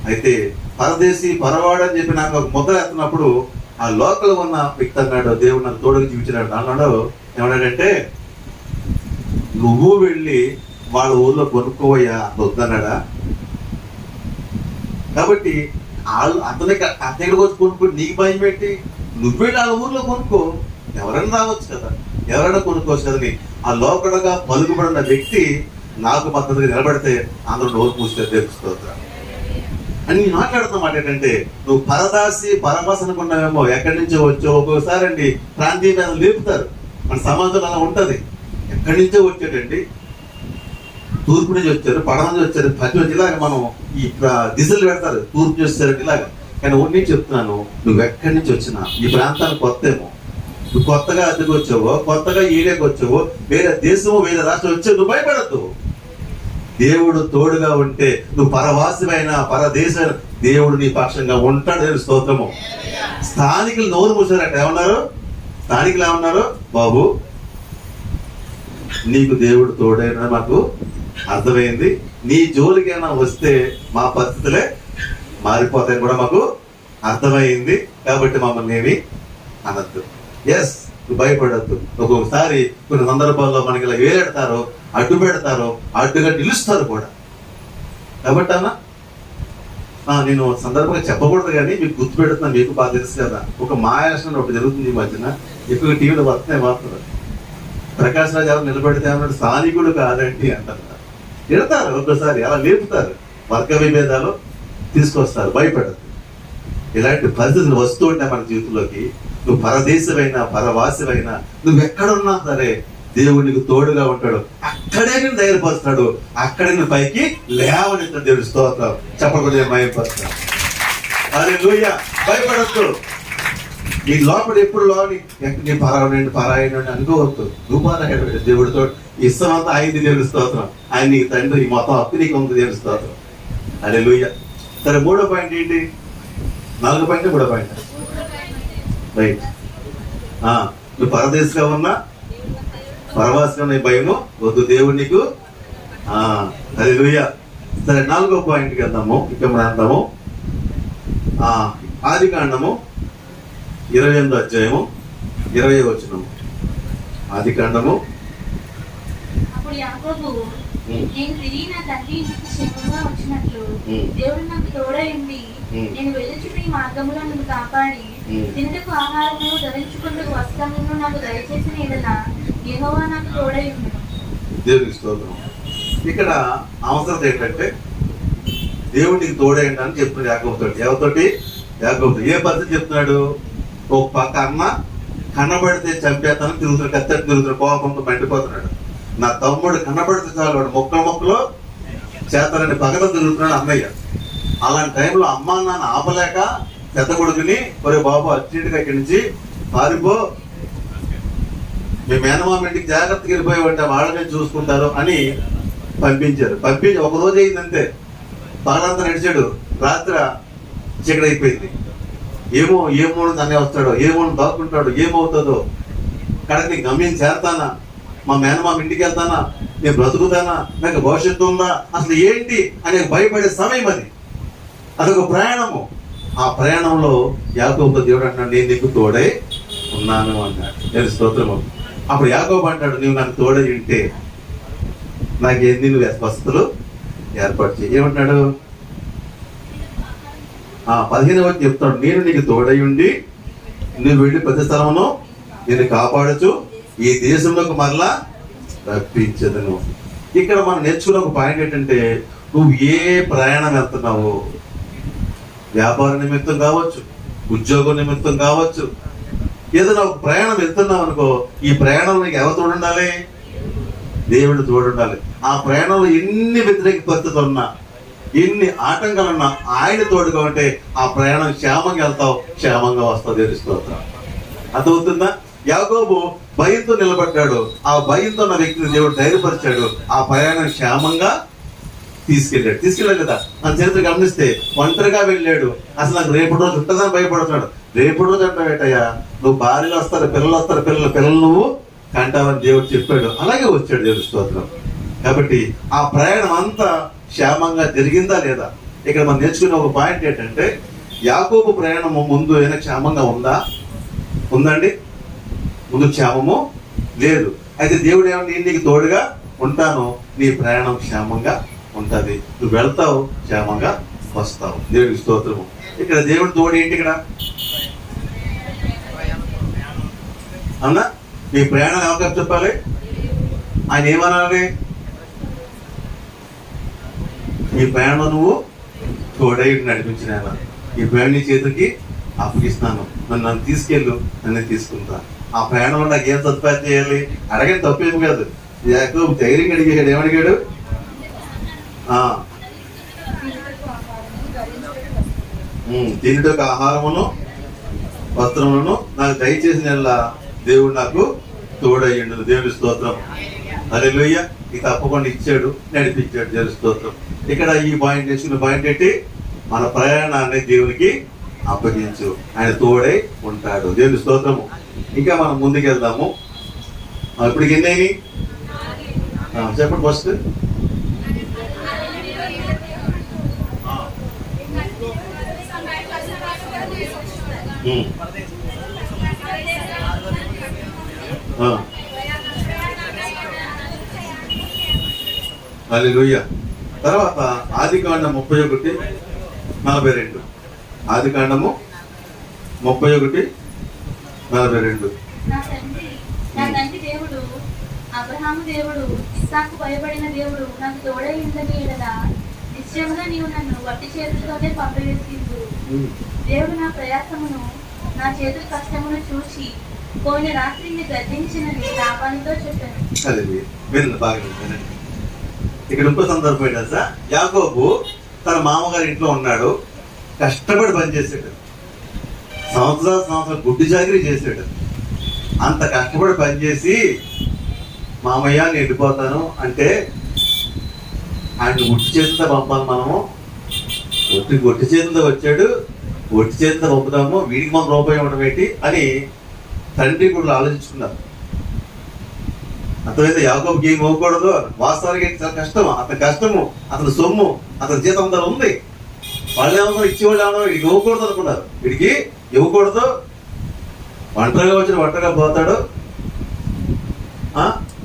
S1: అయితే పరదేశీ పరవాడు అని చెప్పి నాకు ఒక ముద్ర ఎత్తున్నప్పుడు ఆ లోకల్ ఉన్న వ్యక్తి అన్నాడు, దేవుడు నన్ను తోడుగా చూపించినాడు. అన్నాడు, ఏమన్నాడంటే, నువ్వు వెళ్ళి వాళ్ళ ఊర్లో కొనుక్కోవయ్యా వద్దన్నాడా. కాబట్టి అతనికి వచ్చి కొనుక్కోండి, నీకు భయం పెట్టి నువ్వు వెళ్ళి వాళ్ళ ఊర్లో కొనుక్కో, ఎవరైనా రావచ్చు కదా, ఎవరైనా కొనుక్కోవచ్చు కదని ఆ లోకడగా పలుకుబడిన వ్యక్తి నాకు మద్దతుగా నిలబడితే అందరూ నోరు పూస్తే తెలుస్తుంది అని నేను మాట్లాడుతున్నమాట. ఏంటంటే నువ్వు పరదాసి పరమాస అనుకున్నావేమో, ఎక్కడి నుంచో వచ్చో. ఒక్కొక్కసారి అండి ప్రాంతీయ మీద లేపుతారు, మన సమాజంలో అలా ఉంటుంది. ఎక్కడి నుంచో వచ్చాడండి, తూర్పు నుంచి వచ్చారు, పడవ నుంచి వచ్చారు, పశ్చిమ ఇలాగ మనం ఈ దిశలు పెడతారు, తూర్పు చేస్తారు ఇలాగ. కానీ ఒకటి చెప్తున్నాను, నువ్వు ఎక్కడి నుంచి వచ్చినా ఈ ప్రాంతానికి కొత్తేమో, నువ్వు కొత్తగా అద్దెకు వచ్చావో, కొత్తగా ఏరియాకి వచ్చావో, వేరే దేశమో వేరే రాష్ట్రం వచ్చావు, నువ్వు భయపడద్దు. దేవుడు తోడుగా ఉంటే నువ్వు పరవాసివైన పరదేశం దేవుడు నీ పక్షంగా ఉంటాడు. దేవుని స్తోత్రము. స్థానికులు నోరు మూసారట. ఏమన్నారు స్థానికులు? ఏమన్నారు? బాబు నీకు దేవుడు తోడైనా మాకు అర్థమైంది, నీ జోలికైనా వస్తే మా పరిస్థితులే మారిపోతాయని కూడా మాకు అర్థమైంది, కాబట్టి మమ్మల్ని ఏమి అనద్దు. ఎస్, భయపడద్దు. ఒక్కొక్కసారి కొన్ని సందర్భాల్లో మనకి ఇలా వేలెడతారో, అడ్డు పెడతారో, అడ్డుగా నిలుస్తారు కూడా. కాబట్టి అన్న నేను సందర్భంగా చెప్పకూడదు, కానీ మీకు గుర్తు పెడుతున్నాను, మీకు బాగా తెలుసు కదా. ఒక మాయాసనం ఒకటి జరుగుతుంది ఈ మధ్యన, ఎక్కువ టీవీలో వస్తున్నాయి వార్తలు. ప్రకాష్ రాజు ఎవరు నిలబెడితే అన్నాడు, స్థానికుడు కాదండి అంటారు. తిడతారు ఒక్కసారి, అలా లేపుతారు, వర్గ విభేదాలు తీసుకొస్తారు. భయపడదు. ఇలాంటి పరిస్థితులు వస్తూ ఉంటాయి మన జీవితంలోకి. నువ్వు పరదేశమైనా పరవాసివైనా, నువ్వు ఎక్కడున్నా సరే దేవుడు నీకు తోడుగా ఉంటాడు, అక్కడే నేను ధైర్యపరుస్తాడు, అక్కడే నేను పైకి లేవనెత్తాడు. దేవుడి స్తోత్రం. చెప్పకుండా భయపరుస్తాడు. హల్లెలూయా. భయపడద్దు. నీ లోపల ఎప్పుడు లోని నీ పరాయణ అనుకోవద్దు. రూపారాయణ దేవుడితో ఇష్టం అంతా అయింది. దేవుడి స్తోత్రం. ఆయన నీకు తండ్రి, మొత్తం అప్పు నీకు ఉంది. దేవుడి స్తోత్రం. హల్లెలూయా. సరే, 3వ పాయింట్ ఏంటి? 4వ పాయింట్ 3వ పాయింట్ రైట్. నువ్వు పరదేశంగా ఉన్నా పరవాసంగా నీ భయము వద్దు, దేవుడు నీకు. హల్లెలూయా. సరే, 4వ పాయింట్కి వెళ్దాము. ఇక మనం అందాము ఆదికాండము 28వ అధ్యాయము 20వ వచనము. ఆదికాండము.
S2: అప్పుడు యాకోబు, నేను తిరిగి నా తండ్రి ఇంటికి క్షేమంగా వచ్చినట్లు దేవుడు నాకు తోడైంది. నేను వెళ్ళుచున్న ఈ మార్గంలో నన్ను కాపాడి తింటకు ఆహారము ధరించుకుంటూ వస్త్రమును నాకు దయచేసిన ఎడల యెహోవా నాకు తోడై ఉన్నాడు.
S1: దేవునికి స్తోత్రం. ఇక్కడ అవసరం ఏంటంటే దేవుడికి తోడైండి అని చెప్తున్నాడు యాకోబుతో. ఎవరితోటి? యాకోబుతో. ఏ పద్ధతి చెప్తున్నాడు? ఒక పక్క అన్న కనబడితే చంపేస్తాను తిరుగుతున్నాడు, కత్తెట్టి తిరుగుతున్నాడు, కోపంతో మండిపోతున్నాడు. నా తమ్ముడు కనబడితే చాలు వాడు మొక్కలో చేస్తానని పగతో తిరుగుతున్నాడు అన్నయ్య. అలాంటి టైంలో అమ్మ నాన్న ఆపలేక పెద్ద కొడుకుని, ఒరే బాబు అర్జెంటుగా ఇక్కడి నుంచి పారిపో, మీ మేనమామ ఇంటికి జాగ్రత్తగా వెళ్ళిపోయావంటే వాళ్ళనే చూసుకుంటారు అని పంపించారు. పంపించి ఒక రోజు అయిందంతే. పగలంతా నడిచాడు. రాత్రి చీకటైపోయింది. ఏమో తనే వస్తాడో, ఏమో దాక్కుంటాడో, ఏమవుతుందో, కడకి గమ్యం చేరతానా, మా మేనమామ ఇంటికి వెళ్తానా, నేను బ్రతుకుతానా, నాకు భవిష్యత్తు ఉందా, అసలు ఏంటి అనే భయపడే సమయం అది. అదొక ప్రయాణము. ఆ ప్రయాణంలో యాకోబుతో దేవుడు అంటాడు, నేను నీకు తోడై ఉన్నాను అన్నాడు. నేను స్తోత్రము. అప్పుడు యాకోబు అంటాడు, నువ్వు నాకు తోడై ఉంటే నాకు ఎన్ని నువ్వు వసతులు ఏర్పాటు చేయి. ఏమంటాడు? 15వ వచనం చెప్తాడు, నేను నీకు తోడై ఉండి నువ్వు వెళ్ళి ప్రతి స్థలమును నేను కాపాడచ్చు, ఈ దేశంలోకి మరలా రప్పించదును. ఇక్కడ మనం నేర్చుకున్న ఒక పాయింట్ ఏంటంటే, నువ్వు ఏ ప్రయాణం వెళ్తున్నావు, వ్యాపార నిమిత్తం కావచ్చు, ఉద్యోగం నిమిత్తం కావచ్చు, ఏదైనా ఒక ప్రయాణం వెళ్తున్నావు అనుకో, ఈ ప్రయాణంలో నీకు ఎవరు తోడుండాలి? దేవుడు తోడుండాలి. ఆ ప్రయాణంలో ఎన్ని వ్యతిరేక పరిస్థితులు ఉన్నా, ఎన్ని ఆటంకాలున్నా ఆయన తోడుగా ఉంటే ఆ ప్రయాణం క్షేమంగా వెళ్తావు, క్షేమంగా వస్తావు. దేవుని స్తోత్రం. అర్థమవుతుందా? యాకోబు భయంతో నిలబడ్డాడు. ఆ భయంతో ఉన్న వ్యక్తిని దేవుడు ధైర్యపరిచాడు. ఆ ప్రయాణం క్షేమంగా తీసుకెళ్ళాడు కదా. మన చరిత్ర గమనిస్తే ఒంటరిగా వెళ్ళాడు. అసలు నాకు రేపటి రోజు ఉంటుందని భయపడుతున్నాడు. రేపటి రోజు అంటావేటయ్యా, నువ్వు భార్యలు వస్తారు, పిల్లలు వస్తారు, పిల్లలు నువ్వు కంటావని దేవుడు చెప్పాడు. అలాగే వచ్చాడు. దేవుడి స్తోత్రం. కాబట్టి ఆ ప్రయాణం అంతా క్షేమంగా జరిగిందా లేదా? ఇక్కడ మనం నేర్చుకునే ఒక పాయింట్ ఏంటంటే, యాకోబు ప్రయాణం ముందు ఏమైనా క్షేమంగా ఉందండి? ముందు క్షేమము లేదు. అయితే దేవుడు ఏమన్నా, నేను నీకు తోడుగా ఉంటాను, నీ ప్రయాణం క్షేమంగా ఉంటుంది, నువ్వు వెళ్తావు, క్షేమంగా వస్తావు. దేవుడికి స్తోత్రము. ఇక్కడ దేవుడు తోడు ఏంటి? ఇక్కడ అన్నా నీ ప్రయాణం ఎవరికి చెప్పాలి? ఆయన ఏమనాలి? ఈ ప్రయాణం నువ్వు తోడై నడిపించిన ఆయన, ఈ ప్రయాణం నీ చేతికి అప్పగిస్తున్నాను, నన్ను తీసుకెళ్ళు, నన్ను తీసుకుంటా. ఆ ప్రయాణంలో నాకు ఏం సదుపాయం చేయాలి? అడగని తప్పేమి కాదు. యాకోబు ధైర్యంగా అడిగాడు. ఏమడిగాడు? తినుటకు ఆహారమును వస్త్రములను నాకు దయచేసిన దేవుడు నాకు తోడయ్యిండు. దేవుడి స్తోత్రం. హల్లెలూయా. ఇక తప్పకుండా ఇచ్చాడు, నడిపించాడు. దేవుడి స్తోత్రం. ఇక్కడ ఈ పాయింట్ నేర్చుకున్న పాయింట్ ఏంటి? మన ప్రయాణాన్ని దేవునికి అప్పగించు, ఆయన తోడై ఉంటాడు. దేవుడి స్తోత్రము. ఇంకా మనం ముందుకు వెళ్దాము. ఇప్పటికి ఎన్ని అయినాయి చెప్పండి ఫస్ట్. హల్లెలూయా. తర్వాత ఆదికాండం 31:42. ఆదికాండము 31:42.
S2: నా తండ్రి దేవుడు, అబ్రహాము దేవుడు, ఇస్సాకు భయపడిన దేవుడు నాకు తోడై ఉందని ఎడలా నిశ్చయంగా నీవు నన్ను వట్టి చేతులతోనే పంపివేసిండు. దేవుడు నా ప్రయాసమును, నా చేతుల కష్టమును చూసి పోయిన రాత్రి నీ గర్జించినది లాభాలతో చెప్పాను.
S1: అదే వినండి, బాగా వినండి. ఇక్కడ ఇంకో సందర్భం ఏంటంటే, యాకోబు తన మామగారి ఇంట్లో ఉన్నాడు, కష్టపడి పనిచేసాడు, సంవత్సరాలు గుడ్డి చాకరీ చేశాడు. అంత కష్టపడి పనిచేసి మామయ్య నేను వెళ్ళిపోతాను అంటే ఆయన ఒట్టి చేతితో పంపాలి మనము. ఒట్టి చేతితో వచ్చాడు, ఒట్టి చేతితో పంపుదాము, వీడికి మనం రూపాయి ఇవ్వడం ఏంటి అని తండ్రి కూడా ఆలోచించుకున్నారు. అతనైతే యాకోబుకి ఏమి ఇవ్వకూడదు, వాస్తవానికి చాలా కష్టము, అతని కష్టము, అతని సొమ్ము, అతని జీతం అంతా ఉంది. వాళ్ళు ఏమన్నా ఇచ్చేవాళ్ళు ఏమన్నా వీడికి ఇవ్వకూడదు అనుకున్నారు. వీడికి ఇవ్వకూడదు, ఒంటరిగా వచ్చిన ఒంటరిగా పోతాడు,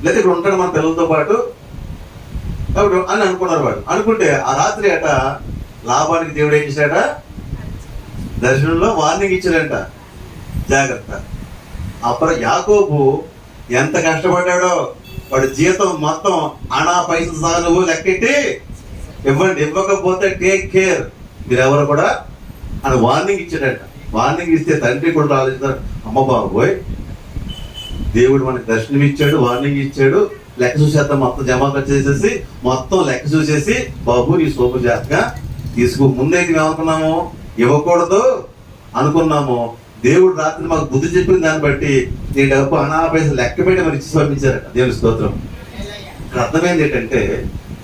S1: లేదా ఇక్కడ ఉంటాడు మన పిల్లలతో పాటు అని అనుకున్నారు. వాళ్ళు అనుకుంటే ఆ రాత్రి అట లాభానికి దేవుడు ఏం చేశాడ, దర్శనంలో వార్నింగ్ ఇచ్చాడంట, జాగ్రత్త. అప్పుడు యాకోబు ఎంత కష్టపడ్డాడో, వాడి జీతం మొత్తం అనా పైసలు సహా నువ్వు లెక్కెట్టి ఇవ్వండి, ఇవ్వకపోతే టేక్ కేర్ మీరెవరు కూడా అని వార్నింగ్ ఇచ్చాడంట. వార్నింగ్ ఇస్తే తండ్రి కూడా ఆలోచిస్తారు, అమ్మ బాబోయ్ దేవుడు మనకి దర్శనం ఇచ్చాడు, వార్నింగ్ ఇచ్చాడు, లెక్క చూసేద్దాం, మొత్తం జమా చేసేసి మొత్తం లెక్క చూసేసి బాబు నీ సోపు జాగ్రత్తగా తీసుకో. ముందైతే ఏమనుకున్నాము, ఇవ్వకూడదు అనుకున్నాము. దేవుడు రాత్రి మాకు బుద్ధి చెప్పిన దాన్ని బట్టి నీ డబ్బు అనాపైసలు లెక్క పెట్టి మరి ఇచ్చి పంపించారట. దేవుని స్తోత్రం. ఇక్కడ అర్థమైంది ఏంటంటే,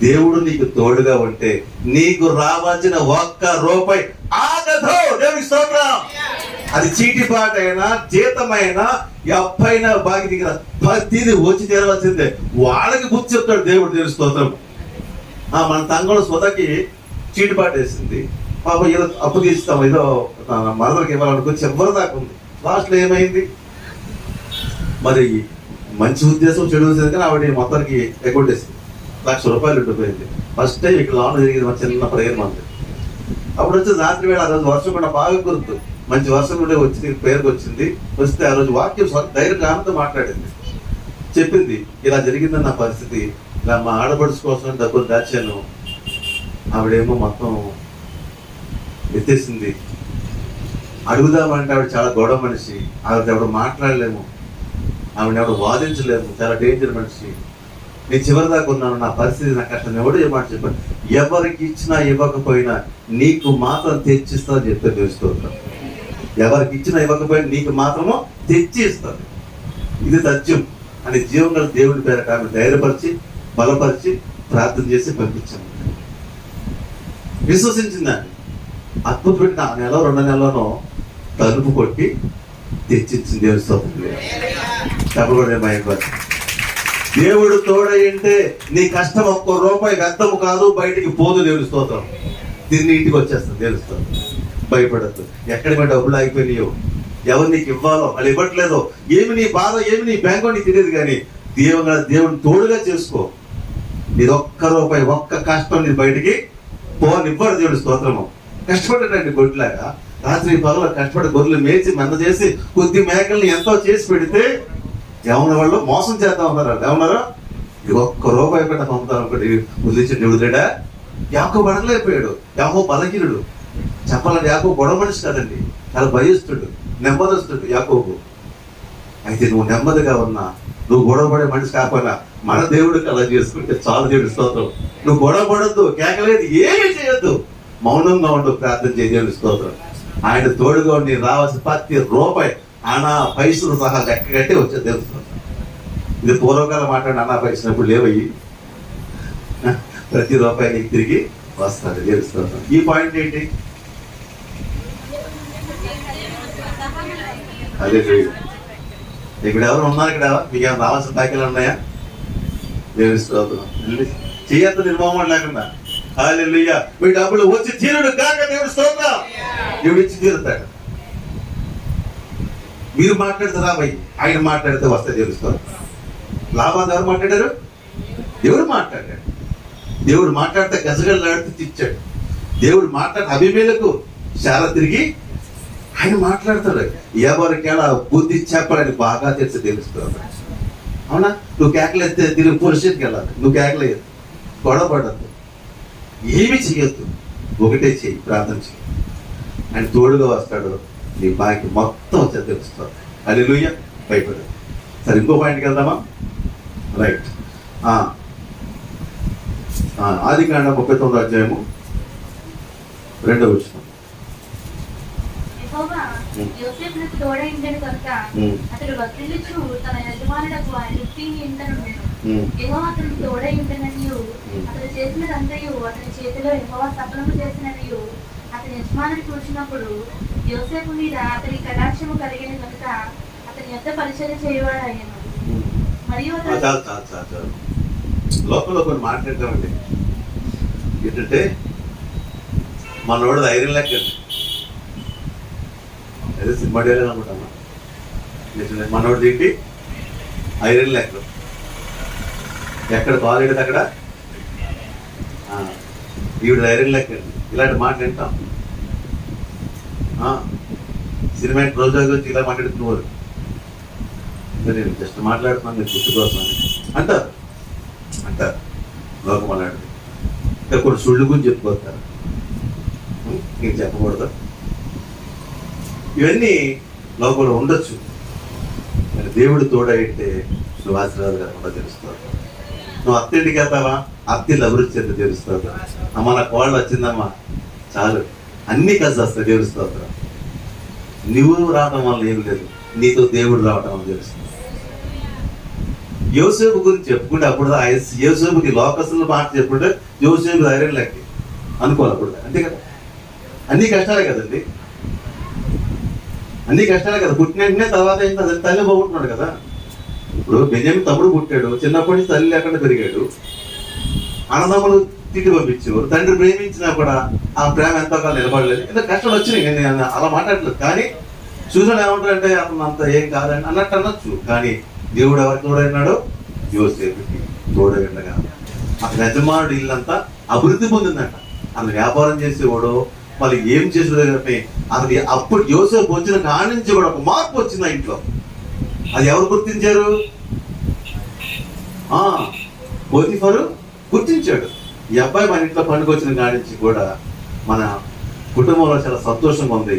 S1: దేవుడు నీకు తోడుగా ఉంటే నీకు రావాల్సిన ఒక్క రూపాయి ఆగదు. దేవుని స్తోత్రం. అది చీటిపాట అయినా జీతమైనా ఎప్పైనా బాగి దిగిన ప్రతిది వచ్చి తీరవలసిందే. వాళ్ళకి బుద్ధి చెప్తాడు దేవుడు. దేవుని స్తోత్రం. మన తంగంలో స్వతకి చీటిపాట వేసింది, పాప ఏదో అప్పు తీస్తాం, ఏదో మరదలకి ఇవ్వాలనుకుని చివరి దాకా ఉంది. లాస్ట్లో ఏమైంది మరి, మంచి ఉద్దేశం చెడు ఉద్దేశం కానీ ఆవిడ మొత్తానికి ఎగ్గొట్టేసింది. ₹1,00,000 ఉండిపోయింది. ఫస్ట్ టైం ఇక్కడ లోన్ జరిగింది, మా చిన్న ప్రేయర్ మంది. అప్పుడు వచ్చి రాత్రి వేళ ఆ రోజు వర్షం కూడా బాగా గుర్తు, మంచి వర్షం కూడా వచ్చింది, పేరుకి వచ్చింది. వస్తే ఆ రోజు వాక్యం ధైర్యంగా ఆమెతో మాట్లాడింది, చెప్పింది ఇలా జరిగిందని నా పరిస్థితి, ఇలా మా ఆడపడుచు కోసం డబ్బులు దాచాను, ఆవిడేమో మొత్తం ఎత్తేసింది. అడుగుదామంటే ఆవిడ చాలా గొడవ మనిషి, ఆవిడ ఎవరు మాట్లాడలేము, ఆవిడ ఎవరు వాదించలేము, చాలా డేంజర్ మనిషి. నేను చివరి దాకా ఉన్నాను, నా పరిస్థితి నా కష్టం. ఎవడు ఏమాట చెప్పాను, ఎవరికి ఇచ్చినా ఇవ్వకపోయినా నీకు మాత్రం తెచ్చిస్తా చెప్తే తెలుసుకోవద్దాం. ఎవరికి ఇచ్చినా ఇవ్వకపోయినా నీకు మాత్రము తెచ్చి ఇస్తాను, ఇది సత్యం అని జీవంగా దేవుడి పేరట ఆమె ధైర్యపరిచి బలపరిచి ప్రార్థన చేసి పంపించాను. విశ్వసించిందాన్ని అద్భుతమైన ఆ నెల 2 నెలలోనో తలుపు కొట్టి తెచ్చిచ్చింది. దేవుడి స్తోత్రం. చెప్పకూడదు. దేవుడు తోడయింటే నీ కష్టం ఒక్క రూపాయి వ్యర్థము కాదు, బయటికి పోదు. దేవుడి స్తోత్రం. తిరిగి ఇంటికి వచ్చేస్తాను. దేవుడి స్తోత్రం. భయపడద్దు. ఎక్కడికి డబ్బులు ఆగిపోయినాయో, ఎవరు నీకు ఇవ్వాలో వాళ్ళు ఇవ్వట్లేదో, ఏమి నీ బాధ, ఏమి నీ బ్యాంకో నీకు తెలియదు, కానీ దేవుని తోడుగా చేసుకో. ఇది ఒక్క రూపాయి ఒక్క కష్టం నీ బయటికి పోనివ్వడు. దేవుడి స్తోత్రము. కష్టపడ్డాడండి గొడ్లాగా, రాత్రి పగలు కష్టపడి గొర్రెలు మేచి మంద చేసి కొద్ది మేకల్ని ఎంతో చేసి పెడితే ఏమన్నా వాళ్ళు మోసం చేద్దాం ఉన్నారు. ఏమన్నారు, ఇది ఒక్క రూపాయి పెట్ట పంపుతాను ఒకటి వదిలించి దేవుడుడా. యాకోబు అడగలేకపోయాడు. యాకోబు బలహీనుడు. చెప్పాలంటే యాకోబు గొడవ మనిషి కదండి, చాలా భయస్తుడు, నెమ్మదస్తుడు యాకోబు. అయితే నువ్వు నెమ్మదిగా ఉన్నా, నువ్వు గొడవ పడే మనిషి కాకపోయినా మన దేవుడికి అలా చేసుకుంటే చాలు. దేవుడి స్తోత్రం. నువ్వు గొడవ పడద్దు, కేకలేదు, ఏమీ చేయొద్దు, మౌనంగా ఉండు, ప్రార్థన చేయ. దేవుడి స్తోత్రం. ఆయన తోడుగా ఉండి రావాల్సిన ప్రతి రూపాయి అనా పైసలు సహా లెక్క కట్టి వచ్చేది. దేవుడి స్తోత్రం. ఇది పూర్వకాలం మాట్లాడి అనా పైసినప్పుడు లేవయ్యి, ప్రతి రూపాయి నీకు తిరిగి వస్తాడు. దేవుడి స్తోత్రం. ఈ పాయింట్ ఏంటి? అదే ఇక్కడ ఎవరు ఉన్నారు? ఇక్కడ మీకు ఏమైనా రావాల్సిన ప్యాకెలు ఉన్నాయా? దేవుడి స్తోత్రం. చేయొద్దు నిర్మోహం లేకుండా. హల్లెలూయా. మీ డబ్బులు వచ్చి తీరుడు కాక. దేవుడి స్తోత్రం. దేవుడు ఇచ్చి తీరుతాడు. మీరు మాట్లాడితే రాబోయి, ఆయన మాట్లాడితే వస్తాయి. దేవుడి స్తోత్రం. లాభాలు ఎవరు మాట్లాడారు? దేవుడు మాట్లాడాడు. దేవుడు మాట్లాడితే గజగజలాడితే ఇచ్చాడు. దేవుడు మాట్లాడితే అభిమేలకు చాలా తిరిగి ఆయన మాట్లాడతాడు. ఎవరికైనా బుద్ధి చెప్పాలని బాగా తెలిసి తెలుస్తుంది. అవునా? నువ్వు కేకలేస్తే తిరిగి పురుషుడికి వెళ్ళాలి. నువ్వు కేకలేదు, గొడవ పడద్దు, ఏమి చెయ్యొద్దు, ఒకటే చెయ్యి, ప్రార్థన చెయ్యి. ఆయన తోడుగా వస్తాడు, నీ బాకి మొత్తం తెలుస్తుంది. హల్లెలూయా. భయపడదు. సరే, ఇంకో పాయింట్కి వెళ్దామా? రైట్. ఆదికాండం 39వ అధ్యాయము 2వ వచనం.
S2: యెహోవా యోసేపునకు తోడై ఉండెను కనుక అతడు వర్ధిల్లుచు తన యజమానుడకు ఐగుప్తీయుని ఇంట నుండెను. యెహోవా అతనికి తోడై ఉండెననియు అతడు చేసినదంతయు అతని చేతిలో యెహోవా సఫలము చేసిననియు అతని యజమానుడు చూసినప్పుడు యోసేపు మీద అతని కటాక్షము కలిగిన కనుక అతని యొద్ద పరిచర్య చేయవాడాయను. మరియు
S1: చాలు లోపల కొన్ని మాట్లాడతామండి. ఏంటంటే మనోడు ధైర్యం లెక్కండి, ఏదో సినిమా డైలాగ్ అనుకుంటామా, మనోడు ఏంటి ఐరన్ లెక్క, ఎక్కడ కాలేడు అక్కడ ఈవిడ ఐరన్ లెక్కండి. ఇలాంటి మాట వింటాం. సినిమా రోజా గురించి ఇలా మాట్లాడుతున్నారు. నేను జస్ట్ మాట్లాడుతున్నాను, మీరు గుర్తు కోసం అంటారు లోకం అలాంటిది. ఇక్కడ కొన్ని సుళ్ళు గురించి చెప్పుకోతారు, నేను చెప్పకూడదు. ఇవన్నీ లోకంలో ఉండొచ్చు, కానీ దేవుడు తోడైతే నువ్వు ఆశీర్వాదకరంగా తెలుస్తావు. నువ్వు అత్తింటికి వెళ్తావా, అత్తిళ్ళు అభివృద్ధి చెంది తెలుస్తావు. అమ్మ నా కోళ్ళు వచ్చిందమ్మా చాలు, అన్నీ కలిసి వస్తాయి తెలుస్తావు. నువ్వు రావడం వల్ల ఏం లేదు, నీతో దేవుడు రావడం వల్ల తెలుస్తుంది. యోసేపు గురించి చెప్పుకుంటే అప్పుడు యోసేపుకి లోకస్తుల మాట చెప్పుకుంటే యోసేపు ధైర్యం లెక్క అనుకోవాలి అప్పుడు, అంతే కదా. అన్ని కష్టాలే కదండి, అన్ని కష్టాలే కదా. పుట్టిన తర్వాత ఏంటి, తల్లి పోగొట్టున్నాడు కదా. ఇప్పుడు బెన్యామిన్ తమ్ముడు పుట్టాడు, చిన్నప్పటి నుంచి తల్లి లేకుండా పెరిగాడు, అన్నదమ్ములు తిట్టి పంపించేవారు, తండ్రి ప్రేమించినా కూడా ఆ ప్రేమ ఎంతో కాలం నిలబడలేదు. ఎంత కష్టాలు వచ్చినాయి, నేను అలా మాట్లాడలేదు. కానీ చూసాను ఏమంటారంటే అతను అంత ఏం కాదని అన్నట్టు అనొచ్చు. కానీ దేవుడు ఎవరికి తోడైనాడు, యోసేపుకి తోడైండగా అతని యజమానుడు ఇల్లంతా అభివృద్ధి పొందిందంట. అతను వ్యాపారం చేసేవాడు, మళ్ళీ ఏం చేసేవాడు కానీ అతనికి అప్పుడు యోసేపు వచ్చిన కాడి నుంచి కూడా ఒక మార్పు వచ్చింది ఆ ఇంట్లో. అది ఎవరు గుర్తించారు? పోతీఫరు గుర్తించాడు. ఈ అబ్బాయి మన ఇంట్లో పండుగ వచ్చిన కాడి నుంచి కూడా మన కుటుంబంలో చాలా సంతోషంగా ఉంది,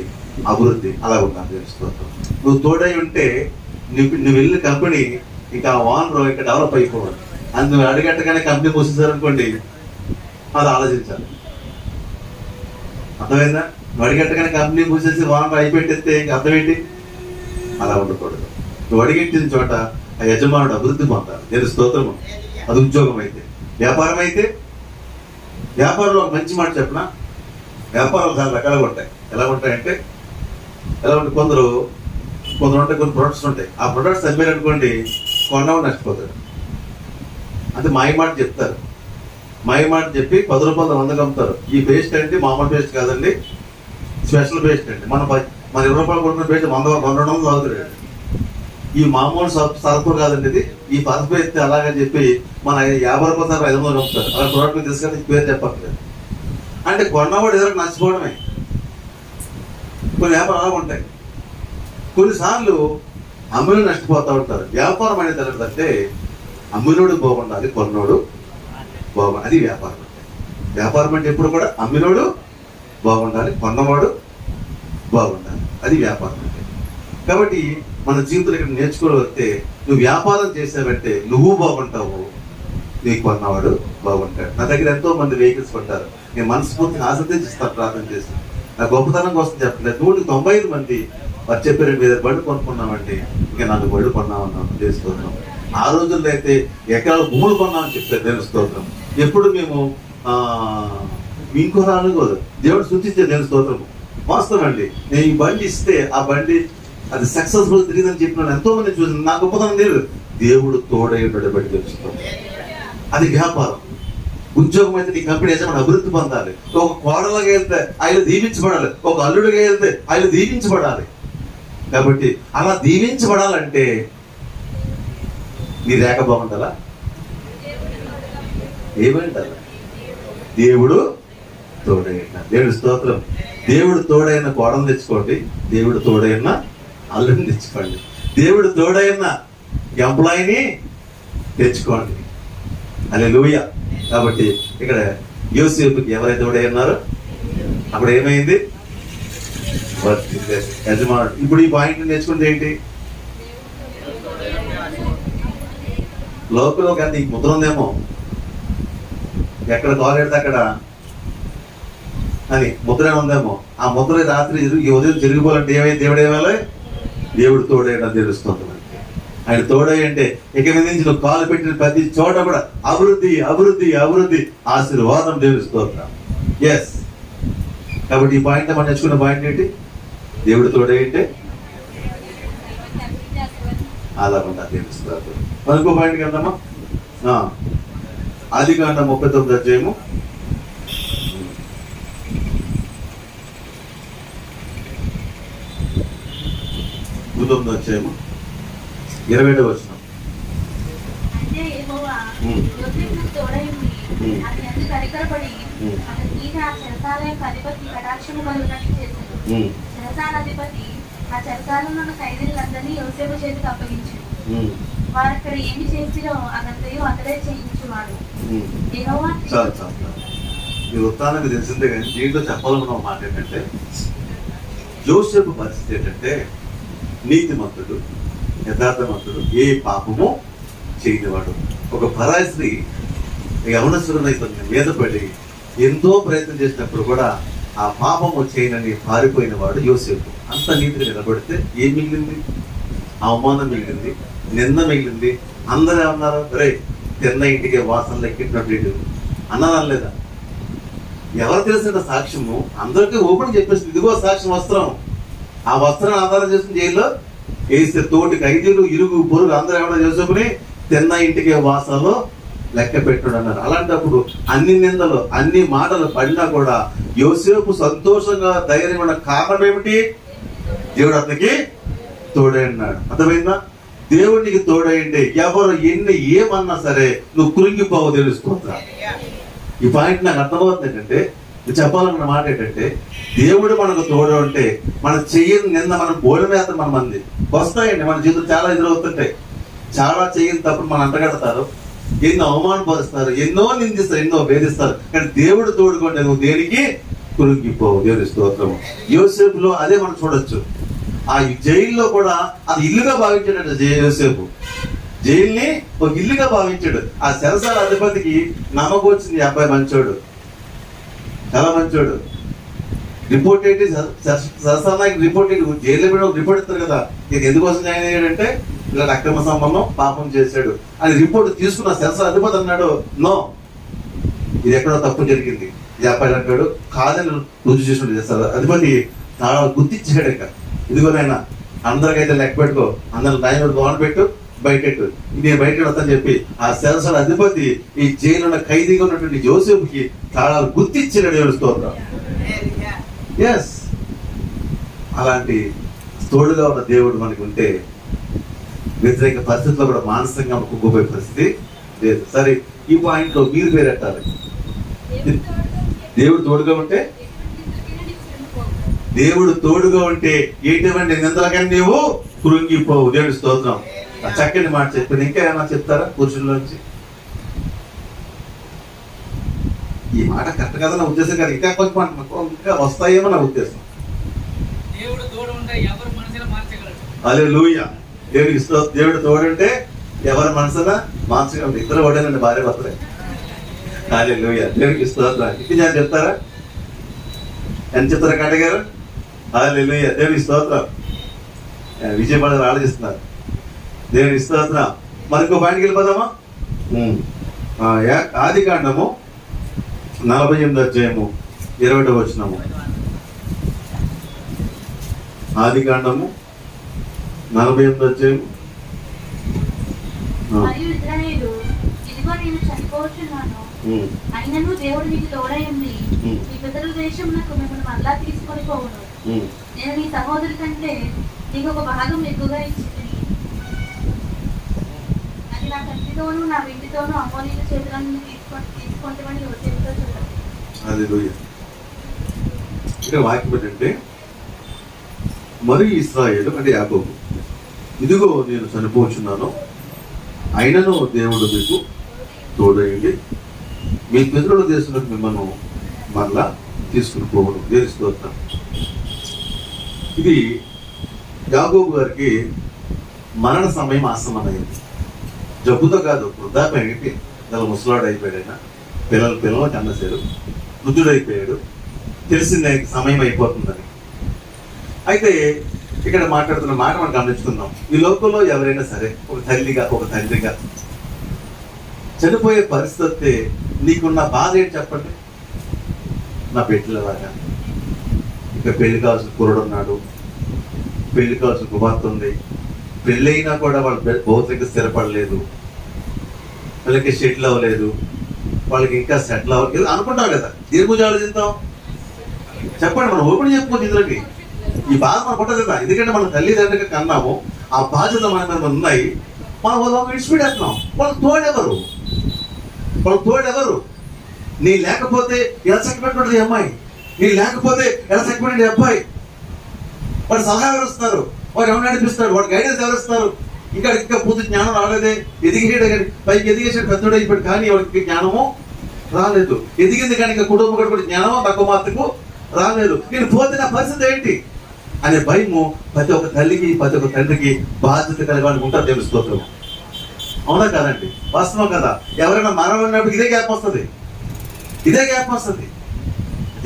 S1: అభివృద్ధి అలా ఉందని తెలుసుకోవచ్చు. నువ్వు తోడై ఉంటే నువ్వు వెళ్ళిన కంపెనీ ఇంకా ఓనర్ ఇంకా డెవలప్ అయిపోవాలి. అది నువ్వు అడిగట్టగానే కంపెనీ మూసేసారనుకోండి, అది ఆలోచించాలి. అర్థమైందా? నువ్వు అడిగట్టగానే కంపెనీ మూసేసి ఓనర్ అయిపెట్టేస్తే ఇంకా అర్థం ఏంటి? అలా ఉండకూడదు. నువ్వు అడిగెట్టిన చోట ఆ యజమానుడు అభివృద్ధి పొందాలి. నేను స్తోత్రము. అది ఉద్యోగం అయితే, వ్యాపారం అయితే, వ్యాపారంలో ఒక మంచి మాట చెప్పిన, వ్యాపారాలు చాలా రకాలుగా ఉంటాయి. ఎలా ఉంటాయంటే కొందరు ఉంటాయి, కొన్ని ప్రొడక్ట్స్ ఉంటాయి. ఆ ప్రొడక్ట్స్ అమ్మారనుకోండి, కొన్నవాడు నష్టపోతాడు. అంటే మాయ మాట చెప్తారు, మాయ మాట చెప్పి 10 రూపాయలు 100 అమ్ముతారు. ఈ పేస్ట్ అంటే మామూలు పేస్ట్ కాదండి, స్పెషల్ పేస్ట్ అండి. మన 20 రూపాయలు కొన్న పేస్ట్ 100-200 అవుతాడు. ఈ మామూలు సరుకు కాదండి ఇది, ఈ పసుపు ఎత్తే అలాగని చెప్పి మన 50 రూపాయలు 500 అమ్ముతారు. అలా ప్రోడక్ట్ తీసుకొని పేరు చెప్పట్లేదు. అంటే కొన్నవాడు ఎదురు నచ్చిపోవడమే. కొన్ని వ్యాపారాలు అలా ఉంటాయి. కొన్నిసార్లు అమ్మినోడు నష్టపోతూ ఉంటారు. వ్యాపారం అనేది ఏంటంటే అమ్మినోడు బాగుండాలి, కొన్నోడు బాగుండాలి. అది వ్యాపారం అంటే. వ్యాపారం అంటే ఎప్పుడు కూడా అమ్మినోడు బాగుండాలి, కొన్నవాడు బాగుండాలి. అది వ్యాపారం అంటే. కాబట్టి మన జీవితంలో ఇక్కడ నేర్చుకోవస్తే నువ్వు వ్యాపారం చేసావంటే నువ్వు బాగుంటావు, నీకు కొన్నవాడు బాగుంటాడు. నా దగ్గర ఎంతో మంది వెహికల్స్ కొంటారు. నేను మనస్ఫూర్తిగా ఆశ్రదిస్తాను, ప్రార్థన చేసి. నా గొప్పతనం కోసం చెప్పలేదు. 195 మంది వారు చెప్పారు, మీద బళ్ళు కొనుక్కున్నామండి, ఇంకా 4 బళ్ళు కొన్నామన్నాం స్తోత్రం. ఆ రోజుల్లో అయితే ఎకరాల భూములు కొన్నామని చెప్పారు, దేవుని స్తోత్రం. ఎప్పుడు మేము ఇంకో రానుకోదు, దేవుడు సూచించే దేవుని స్తోత్రము. వాస్తవం అండి. నేను ఈ బండి ఇస్తే ఆ బండి అది సక్సెస్ఫుల్ తిరిగిందని చెప్పిన ఎంతో మంది చూసి నా గొప్పతనం లేదు, దేవుడు తోడై ఉండడం బట్టి తెలుసుకోవాలి. అది వ్యాపారం. ఉద్యోగం అయితే నీ కంపెనీ యజమాని అభివృద్ధి పొందాలి. ఒక కోడలుగా వెళ్తే ఆయన దీవించబడాలి, ఒక అల్లుడిగా వెళ్తే ఆయన దీవించబడాలి. కాబట్టి అలా దీవించబడాలంటే నీ రేఖ బాగుండాలా, ఏమంటారా? దేవుడు తోడైన, దేవుడి స్తోత్రం. దేవుడు తోడైన కోడలు తెచ్చుకోండి, దేవుడు తోడైన అల్లుడిని తెచ్చుకోండి, దేవుడు తోడైన ఎంప్లాయీని తెచ్చుకోండి. హల్లెలూయా. కాబట్టి ఇక్కడ యోసేపుకి ఎవరైతే తోడై ఉన్నారో అప్పుడు ఏమైంది? యజమానుడు. ఇప్పుడు ఈ పాయింట్ నేర్చుకుంటే ఏంటి? లోపల ఒక నీకు ముద్ర ఉందేమో, ఎక్కడ కాలేడితే అక్కడ అని ముద్ర ఉందేమో. ఆ ముద్ర రాత్రి ఈ ఉదయం జరిగిపోవాలంటే ఏమైంది? దేవుడు ఏమైనా దేవుడు తోడేయడం తెలుస్తుంది మనకి. ఆయన తోడై అంటే ఇక మీద నుంచి నువ్వు కాలు పెట్టిన ప్రతి చోట కూడా అభివృద్ధి అభివృద్ధి అభివృద్ధి, ఆశీర్వాదం తెలుస్తుంది. ఎస్, కాబట్టి ఈ పాయింట్ మనం నేర్చుకున్న పాయింట్ ఏంటి? దేవుడు తోడై అంటే అలా ఉంటా తెలుస్తుంది. మనకో పాయింట్కి వెళ్దామా? ఆదికాండం 39 అధ్యాయము 20వ వచనం.
S2: అంటే యెహోవా యోసేపునకు తోడైంది, అతని యందు కనికరపడి అతని మీద ఆ చెరసాల యొక్క అధిపతి కటాక్షము కలుగునట్లు చేశాడు. చెరసాల అధిపతి ఆ చెరసాలలో ఉన్న ఖైదీలందరినీ యోసేపు చేతికి అప్పగించాడు. వారు అక్కడ ఏమి చేసిరో అదంతయు అతడే చేయించువాడు. యెహోవా
S1: ఈ వృత్తానికి తెలిసిందే, కానీ దీంట్లో చెప్పాలన్న మాట ఏంటంటే, యోసేపు పరిస్థితి ఏంటంటే నీతిమంతుడు, యథార్థమంతుడు, ఏ పాపము చేయనివాడు. ఒక పరాయి స్త్రీ యవనస్తుడైన మీద పడి ఎంతో ప్రయత్నం చేసినప్పుడు కూడా ఆ పాపము చేయనని పారిపోయిన వాడు యోసేపు. అంత నీతిగా నిలబడితే ఏం మిగిలింది? అవమానం మిగిలింది, నింద మిగిలింది. అందరూ ఏమన్నారు? రే తిన్న ఇంటికి వాసన లెక్కినట్టు అన్నారా లేదా? ఎవరు తెలిసిన సాక్ష్యము అందరికీ ఓపెన్ చెప్పేసి, ఇదిగో సాక్ష్యం వస్త్రం. ఆ వస్త్రాన్ని ఆధారం చేసుకుని జైల్లో వేస్తే తోటి ఖైదీలు, ఇరుగు పొరుగు అందరూ ఏమన్నా యోసేపుని తిన్న ఇంటికి వాసనలో లెక్క పెట్టాడు అన్నారు. అలాంటప్పుడు అన్ని నిందలు, అన్ని మాటలు పడినా కూడా యోసేపు సంతోషంగా ధైర్యమైన కారణం ఏమిటి? దేవుడు అతనికి తోడై ఉన్నాడు. అర్థమైందా? దేవుడికి తోడైంటే ఎవరు ఎన్ని ఏమన్నా సరే నువ్వు కురింగిపోవు. తెలుసుకోవద్దా? ఈ పాయింట్ నాకు అర్థమవుతుంది. ఏంటంటే చెప్పాలన్న మాట ఏంటంటే, దేవుడు మనకు తోడు అంటే మనం చెయ్యని నింద మనం బోడమేత మన మంది వస్తాయండి. మన జీవితం చాలా ఎదురవుతుంటాయి. చాలా చెయ్యని తప్పుడు మనం అంటగడతారు, ఎన్నో అవమానపరుస్తారు, ఎన్నో నిందిస్తారు, ఎన్నో వేధిస్తారు. కానీ దేవుడు తోడుకుంటే నువ్వు దేనికి కురింగిపోవు. దేవుడి స్తోత్రము. యోసేపులో అదే మనం చూడొచ్చు. ఆ జైల్లో కూడా అది ఇల్లుగా భావించాడంట యోసేపు. జైల్ని ఒక ఇల్లుగా భావించాడు. ఆ చెరసాల అధిపతికి నమ్మకం వచ్చింది, ఈ అబ్బాయి మంచోడు, చాలా మంచోడు. రిపోర్ట్ ఏంటి? సరసానాకి రిపోర్ట్ ఏంటి? జైల్లో కూడా రిపోర్ట్ ఇస్తారు కదా, ఇది ఎందుకోసం జాయిన్ అయ్యాడంటే ఇలా అక్రమ సంబంధం పాపం చేశాడు అని రిపోర్ట్ తీసుకున్న సరసాల అధిపతి అన్నాడు, నో, ఇది ఎక్కడో తప్పు జరిగింది. ఈ అబ్బాయి అంటాడు కాదని రుజువు చేసినట్టు అధిపతి చాలా గుర్తించాడు. ఇక ఇదిగోనైనా అందరికైతే లెక్క పెట్టుకో, అందరు లైన్ లోన్ పెట్టు, బయటెట్టు, నేను బయట వస్తాను చెప్పి ఆ సెరసాల అధిపతి ఈ జైలు ఉన్న ఖైదీగా ఉన్నటువంటి యోసేపుకి చాలా గుర్తించాడు. స్తోత్రం. ఎస్, అలాంటి తోడుగా ఉన్న దేవుడు మనకి ఉంటే వ్యతిరేక పరిస్థితుల్లో కూడా మానసికంగా కుంగిపోయే పరిస్థితి లేదు. సరే, ఈ పాయింట్లో మీరు పేరెట్టాలి. దేవుడు తోడుగా ఉంటే, దేవుడు తోడుగా ఉంటే ఎటువంటి నిందలకని నీవు కృంగిపోవు. దేవుడి స్తోత్రం. చక్కని మాట చెప్పింది. ఇంకా ఏమైనా చెప్తారా పురుషుల్లోంచి? ఈ మాట కరెక్ట్ కదా నా ఉద్దేశం కాదు, ఇంకా కొంచెం ఇంకా వస్తాయేమో నా ఉద్దేశం. హల్లెలూయా. దేవుడికి దేవుడు తోడుంటే ఎవరి మనసునా మార్చగలరు. ఇద్దరు ఓడేనండి, భార్య భర్తలే. హల్లెలూయా. దేవుడికి స్తోత్రం. ఇది నేను చెప్తారా? ఎంత చెప్తారా కట్ట గారు? హల్లెలూయా. దేవుడికి స్తోత్రం. విజయపడ ఆలోచిస్తున్నారు. దేవుడికి స్తోత్రం. మరికో పాయింట్కి వెళ్ళిపోదామా? ఆదికాండము 48వ అధ్యాయము 20వ వచనము. ఆదికాండము 48వ అధ్యాయము.
S2: మరియు ఇశ్రాయేలు, ఇదిగో నేను చనిపోతున్నాను, అయినను దేవుడు నీకు తోడైంది, నీ పితరుల దేశమునకు మిమ్మల్ని మరలా తీసుకొని పోవును. నేను నీ సహోదరి కంటే నీకు ఒక భాగం ఎక్కువగా ఇచ్చింది. అది నా కంటితోనూ నా వెండితోనూ అమోనీయుల చేతులను తీసుకుంటామని యోసేపుతో చూడాలి.
S1: హల్లెలూయా. ఇక్కడ వాక్యం ఏంటంటే, మరి ఇశ్రాయేలు అంటే యాకోబు, ఇదిగో నేను చనిపోతున్నాను, అయినను దేవుడు మీకు తోడైంది, మీ పితరుల దేశంలోకి మిమ్మల్ని మరలా తీసుకుని పోవడం. దేవుని స్తోత్రం. ఇది యాకోబు గారికి మరణ సమయం ఆసన్నమైంది. జబ్బుతో కాదు, వృద్ధాప్యం అయిపోయింది. ఇలా ముసలాడు అయిపోయాడు ఆయన. పిల్లలు కన్నసారు, వృద్ధుడైపోయాడు. తెలిసింది ఆయనకి సమయం అయిపోతుందని. అయితే ఇక్కడ మాట్లాడుతున్న మాట మనం గమనించుకుందాం. ఈ లోకంలో ఎవరైనా సరే ఒక తల్లిగా ఒక తండ్రిగా చనిపోయే పరిస్థితి నీకున్న బాధ ఏంటి చెప్పండి? నా బిడ్డలలాగా, ఇక పెళ్లి కావాల్సిన కుర్రుడు ఉన్నాడు, పెళ్లి కావాల్సిన కుమార్తె ఉంది, పెళ్ళి అయినా కూడా వాళ్ళ భౌతిక స్థిరపడలేదు, వాళ్ళకి సెటిల్ అవ్వలేదు, వాళ్ళకి ఇంకా సెటిల్ అవ్వలేదు అనుకుంటాం కదా. దేని గురించి ఆలోచిద్దాం చెప్పండి? మనం ఓపెన్ చెప్పుకోవచ్చు ఇందులోకి. ఈ బాధ మనకు ఉంటుంది కదా, ఎందుకంటే మనం తల్లిదండ్రులుగా కన్నాము, ఆ బాధ్యత మన మీద ఉన్నాయి. మనం వాళ్ళకి విడిచిపెట్టేస్తున్నాం. వాళ్ళకి తోడెవరు? నీ లేకపోతే ఎలా చక్కబెట్టుకుంటుంది అమ్మాయి, నీ లేకపోతే ఎలా చక్కబెట్టే అబ్బాయి? వాడు సలహా ఎవరు ఇస్తున్నారు? వాడు ఎవరు నడిపిస్తాడు? వాడు గైడెన్స్ ఎవరు ఇస్తారు? ఇంకా పూర్తి జ్ఞానం రాలేదే, ఎదిగేడు కానీ పైకి ఎదిగేసాడు, పెద్దోడు అయిపోయాడు, కానీ వాడికి జ్ఞానము రాలేదు. ఎదిగింది కానీ ఇంకా కుటుంబం కూడా జ్ఞానము నా కుమార్తెకు రాలేదు. నేను పోతే నా పరిస్థితి ఏంటి అనే భయము ప్రతి ఒక్క తల్లికి ప్రతి ఒక్క తండ్రికి బాధ్యత కలిగి ఉంటారు. దేవుని స్తోత్రం. అవునా కదండి? వాస్తవం కదా. ఎవరైనా మరణం ఉన్నప్పుడు ఇదే గ్యాప్ వస్తుంది.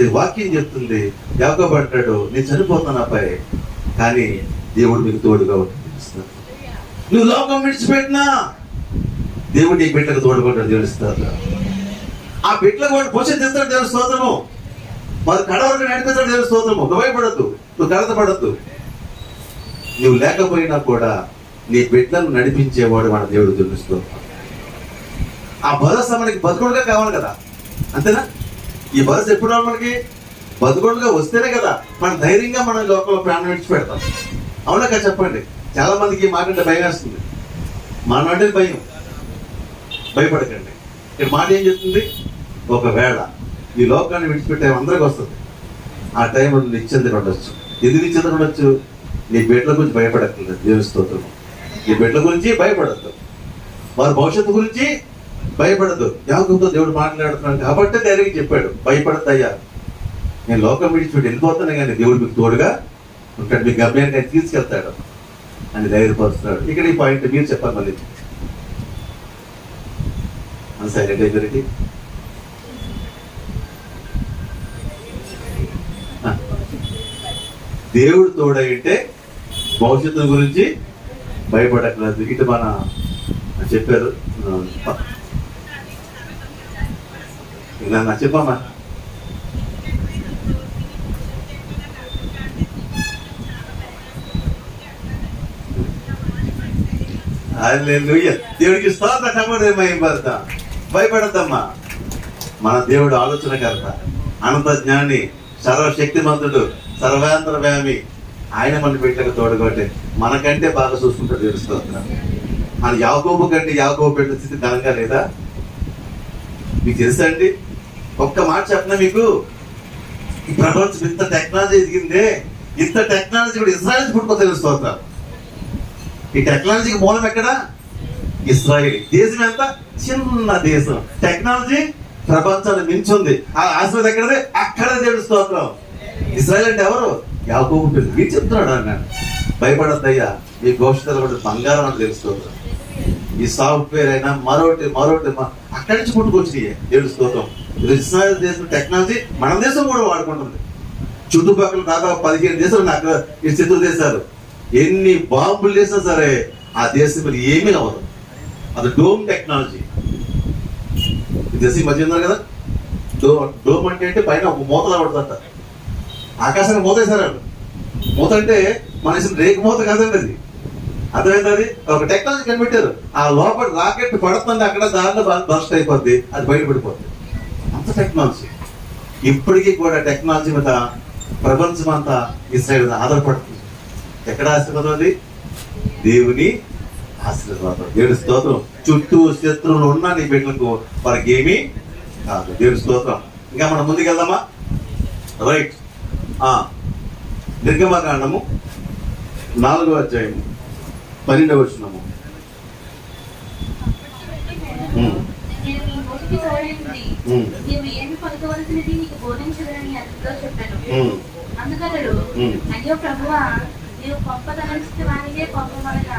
S1: ఇది వాక్యం చెప్తుంది. యాకోబు అంటాడు, నేను చనిపోతాను అబ్బాయి, కానీ దేవుడు మీకు తోడుగా ఉంటుంది. నువ్వు లోకం విడిచిపెట్టినా దేవుడు నీ బిడ్డకు తోడుకుంటాడు. తెలుస్తాడు. ఆ బిడ్డలకు వాడు భవిష్యత్తు ఇస్తాడు. దేవుని స్తోత్రము. మరి కడ వరకు నడిపిస్తాడు. దేవుని స్తోత్రము. నువ్వు భయపడద్దు, నువ్వు కలతపడద్దు. నువ్వు లేకపోయినా కూడా నీ బిడ్డలను నడిపించేవాడు మన దేవుడు. దేవుని స్తోత్రం. ఆ భరోసా మనకి బతుకుడుగా కావాలి కదా, అంతేనా? ఈ భరోసా ఎప్పుడు మనకి బతుకుడుగా వస్తేనే కదా మన ధైర్యంగా మన లోకంలో ప్రాణం విడిచిపెడతాం. అవునా కదా చెప్పండి? చాలా మందికి ఈ మాట అంటే భయం వేస్తుంది. మన అంటే భయపడకండి. ఈ మాట ఏం చెప్తుంది? ఒకవేళ ఈ లోకాన్ని విడిచిపెట్టే అందరికి వస్తుంది. ఆ టైంలో నిశ్చింతగా ఉండొచ్చు. ఎందుకు నిశ్చింతగా ఉండొచ్చు? నీ బిడ్డల గురించి భయపడక్కర్లేదు. దేవుని స్తోత్రం. నీ బిడ్డల గురించి భయపడద్దు, వారి భవిష్యత్తు గురించి భయపడద్దు. యాకోబుతో దేవుడు మాట్లాడుతున్నాడు కాబట్టి ధైర్యంగా చెప్పాడు, భయపడద్దయ్యా, నేను లోకం విడిచిపెట్టి వెళ్ళిపోతాను, కానీ దేవుడు మీకు తోడుగా ఉంటాడు, మీ గమ్యాన్ని ఆయన తీసుకెళ్తాడు అని ధైర్యపరుస్తున్నాడు. ఇక్కడ ఈ పాయింట్ మీరు చెప్పాలి. మళ్ళీ సైలెంట్ అయిపోయింది. దేవుడు తోడైతే భవిష్యత్తు గురించి భయపడక్కర్లేదు. ఇటు మన చెప్పారు చెప్పమ్మా. హల్లెలూయా. దేవుడికి స్తోత్రం. భయపడద్దమ్మా. మన దేవుడు ఆలోచనకర్త, అనంత జ్ఞాని, సర్వశక్తిమంతుడు, సర్వాంతరవ్యామి. ఆయన మన బిడ్డలకు తోడుగొట్టే మనకంటే బాగా చూసుకుంటాడు. దేవుడి స్తోత్రం. ఆయన యాకోబు కంటే యాకోబు బిడ్డ స్థితి ఘనంగా లేదా? మీకు తెలుసా అండి? ఒక్క మాట చెప్పనా మీకు? ఈ ప్రపంచం ఇంత టెక్నాలజీ ఎదిగిందే, ఇంత టెక్నాలజీ కూడా ఇజ్రాయెల్ పుట్టుకో. తెలుగు స్తోత్రం. ఈ టెక్నాలజీకి మూలం ఎక్కడ? ఇజ్రాయెల్. దేశం ఎంత చిన్న దేశం, టెక్నాలజీ ప్రపంచాన్ని మించుంది. ఆ ఆశీర్వాదం ఎక్కడదే? అక్కడే. దేవుడి స్తోత్రం. ఇజ్రాయెల్ అంటే ఎవరు? యాకోబు పిల్లలు. మీరు చెప్తున్నాడు అన్నాడు, భయపడద్దయ్యా, మీ భవిష్యత్తులో కూడా బంగారం అని తెలుసుకోవద్దు. ఈ సాఫ్ట్వేర్ అయినా మరొకటి అక్కడి నుంచి పుట్టుకొచ్చినాయి. దేవుడి స్తోత్రం. ఇజ్రాయెల్ దేశం టెక్నాలజీ మన దేశం కూడా వాడుకుంటుంది. చుట్టుపక్కల దాదాపు 15 దేశాలు అక్కడ ఈ శత్రు దేశాలు ఎన్ని బాంబులు చేసినా సరే ఆ దేశం మీద ఏమీ అవ్వదు. అది డోమ్ టెక్నాలజీ. ఈ దేశం మధ్య ఉన్నారు కదా, డోమ్ అంటే పైన ఒక మూతలా పడుతుంట. ఆకాశానికి మూత వేశారు. మూత అంటే మనిషిని రేకు మూత కాదండి అది. అర్థమైంది? అది ఒక టెక్నాలజీ కనిపెట్టారు. ఆ లోపల రాకెట్ పడుతుంది, అక్కడ దారిలో బస్ట్ అయిపోద్ది, అది బయటపడిపోద్ది. అంత టెక్నాలజీ. ఇప్పటికీ కూడా టెక్నాలజీ మీద ప్రపంచం అంతా ఇస్రాయేల్ మీద ఆధారపడుతుంది. ఎక్కడ ఆశీర్వాదం? అది దేవుని ఆశీర్వాదం. దేవుని స్తోత్రం. చుట్టూ శత్రువులు ఉన్నా నీ బిడ్డలకు వారికి ఏమీ కాదు. దేవుని స్తోత్రం. ఇంకా మనం ముందుకు వెళ్దామా? రైట్. నిర్గమకాండము 4వ అధ్యాయము 12వ వచనము.
S2: అందుకతడు, అయ్యో ప్రభువా, నువ్వు పంపదలిస్తే వానికే పంపమనగా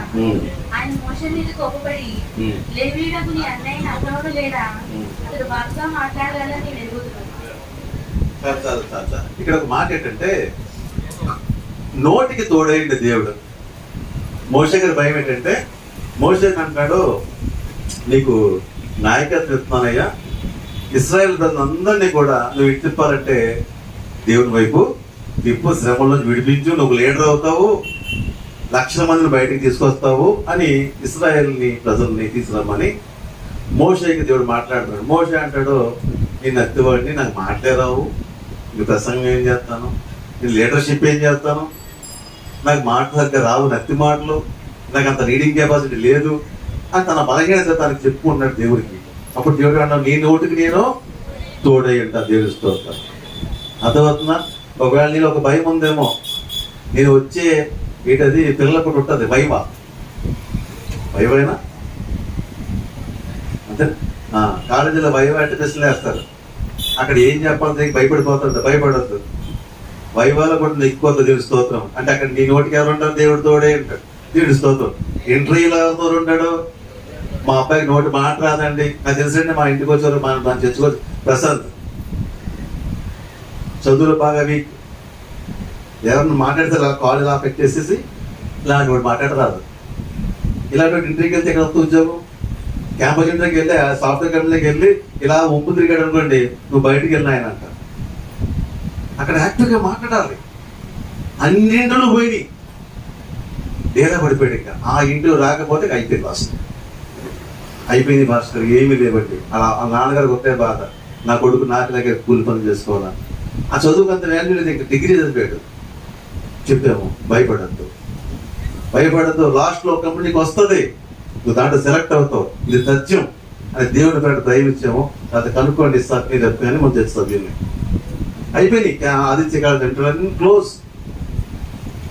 S2: ఆయన మోష మీద కోపపడి లేవీయుడకు నీ అన్నయ్య అతడు లేడా అతడు బాగా మాట్లాడాలని నేను ఎదుగుతున్నాను.
S1: ఇక్కడ ఒక మాట ఏంటంటే నోటికి తోడైంది దేవుడు. మోషే గారి భయం ఏంటంటే మోషే అంటాడు, నీకు నాయకత్వం ఇస్తున్నానయ్యా, ఇశ్రాయేల్ ప్రజలందరినీ కూడా నువ్వు ఇటు తిప్పాలంటే దేవుని వైపు తిప్పు, శ్రమంలో విడిపించు, నువ్వు లీడర్ అవుతావు, లక్షల మందిని బయటికి తీసుకొస్తావు అని ఇశ్రాయేల్ని ప్రజల్ని తీసుకురమ్మని మోషేకి దేవుడు మాట్లాడుతున్నాడు. మోషే అంటాడు, నేను అత్తివాడిని, నాకు మాటలే రావు, నీ ప్రసంగం ఏం చేస్తాను, నేను లీడర్షిప్ ఏం చేస్తాను, నాకు మాటలు సరిగ్గా రావు, నత్తి మాటలు, నాకు అంత రీడింగ్ కెపాసిటీ లేదు అని తన బలహీనత తనకు చెప్పుకున్నాడు దేవుడికి. అప్పుడు దేవుడు అన్నాడు, నీ నోటికి నేను తోడై ఉంటా, దేవుడి స్తోత్రం. అర్థమవుతుందా? ఒకవేళ నేను ఒక భయం ఉందేమో, నేను వచ్చే ఏంటది పిల్లలకు ఉంటుంది వైవైనా అంతే. కాలేజీలో వైవ అంటే టెస్టులు వేస్తారు, అక్కడ ఏం చెప్పాలి భయపడిపోతుంది, భయపడద్దు. వైవాలో కూడా ఎక్కువ దేవుడి స్తోత్రం అంటే అక్కడ నీ నోటికి ఎవరు ఉంటారు, దేవుడి తోడే ఉంటాడు, దేవుడి స్తోత్రం. ఇంటర్వ్యూలో ఎవరితో ఉంటాడు, మా అబ్బాయికి నోటి మాట రాదండి, నాకు తెలుసండి, మా ఇంటికి వచ్చారు, మన చర్చకొచ్చి ప్రసాద్ చదువులు బాగా వీక్, ఎవరిని మాట్లాడితే ఇలా కాల్ ఇలా పెట్టేసేసి ఇలాంటి వాడు మాట్లాడరాదు. ఇలాంటి ఇంటర్వ్యూకి వెళ్తే ఎక్కడ వస్తుంది ఉద్యోగం? క్యాంపస్ ఇంటర్వ్యూకి వెళ్ళి సాఫ్ట్వేర్ కంపెనీకి వెళ్ళి ఇలా ఉప్పు తిరిగాడు అనుకోండి, నువ్వు బయటికి వెళ్ళిన ఆయన అంట. అక్కడ యాక్టివ్గా మాట్లాడాలి. అన్నింటిలో పోయి డేరా పడిపోయాడు. ఇంకా ఆ ఇంట్లో రాకపోతే అయిపోయింది మాస్టర్, అయిపోయింది మాస్టర్, ఏమీ లేబట్టి. అలా ఆ నాన్నగారికి ఒకటే బాధ, నా కొడుకు నాకు దగ్గర కూలి పనులు చేసుకోవాలా. ఆ చదువుకు అంత వాల్యూ లేదు, ఇంకా డిగ్రీ చదివాడు. చెప్పాము భయపడద్దు, లాస్ట్లో ఒక కంపెనీకి వస్తుంది, నువ్వు దాంట్లో సెలెక్ట్ అవుతావు, ఇది సత్యం అని దేవుని పేరు దయవిచ్చాము. అది కనుక్కోండి ఇస్తాను మీరు చెప్తాను మనం చేస్తాం. దీన్ని అయిపోయినాయి ఆదిత్య కాలేజ్ ఇంటర్వ్యూ క్లోజ్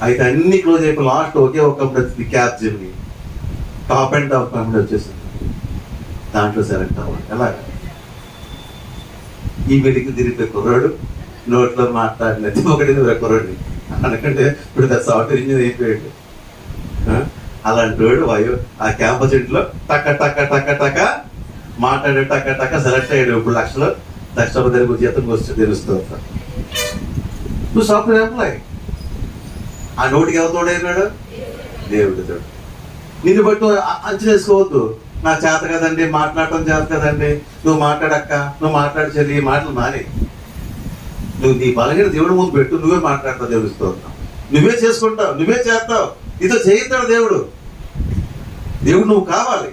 S1: అయితే అన్ని క్లోజ్ అయిపోయి లాస్ట్ ఒకే ఒక కంపెనీ వచ్చింది, cap జిమ్ని, top and top company వచ్చేసింది. దాంట్లో సెలెక్ట్ అవ్వాలి. ఎలాగా ఈ మెడికల్ తిరిగిపోయి కుర్రాడు నోట్లో మాట్లాడినది ఒకటి కుర్రాడిని అనకంటే ఇప్పుడు సాఫ్ట్వేర్ ఇంజనీర్ అయిపోయాడు. అలాంటి వాడు ఆ క్యాంపస్ ఇంట్లో టక్క టక్క టక్క టక్క మాట్లాడే టక్క టక్క సెలెక్ట్ అయ్యాడు. ఇప్పుడు లక్షలు దగ్గర జీతం వస్తే తెలుస్తూ ఉంటాడు. నువ్వు సాఫ్ట్వేర్ ఎంప్లాయ్, ఆ నోటికి ఎవరు తోడైనాడు, దేవుడి తోడు. నిన్ను బట్టి అంచనా వేసుకోవద్దు, నాకు చేత కదండి, మాట్లాడటం చేత కదండి, నువ్వు మాట్లాడక్క, నువ్వు మాట్లాడి చెల్లి, ఈ మాటలు మాని నువ్వు నీ బలహీన దేవుడి ముందు పెట్టు, నువ్వే మాట్లాడతావు, దేవుడిస్తూ ఉంటావు, నువ్వే చేసుకుంటావు, నువ్వే చేస్తావు. ఇదో చేయిస్తాడు దేవుడు. దేవుడు నువ్వు కావాలి,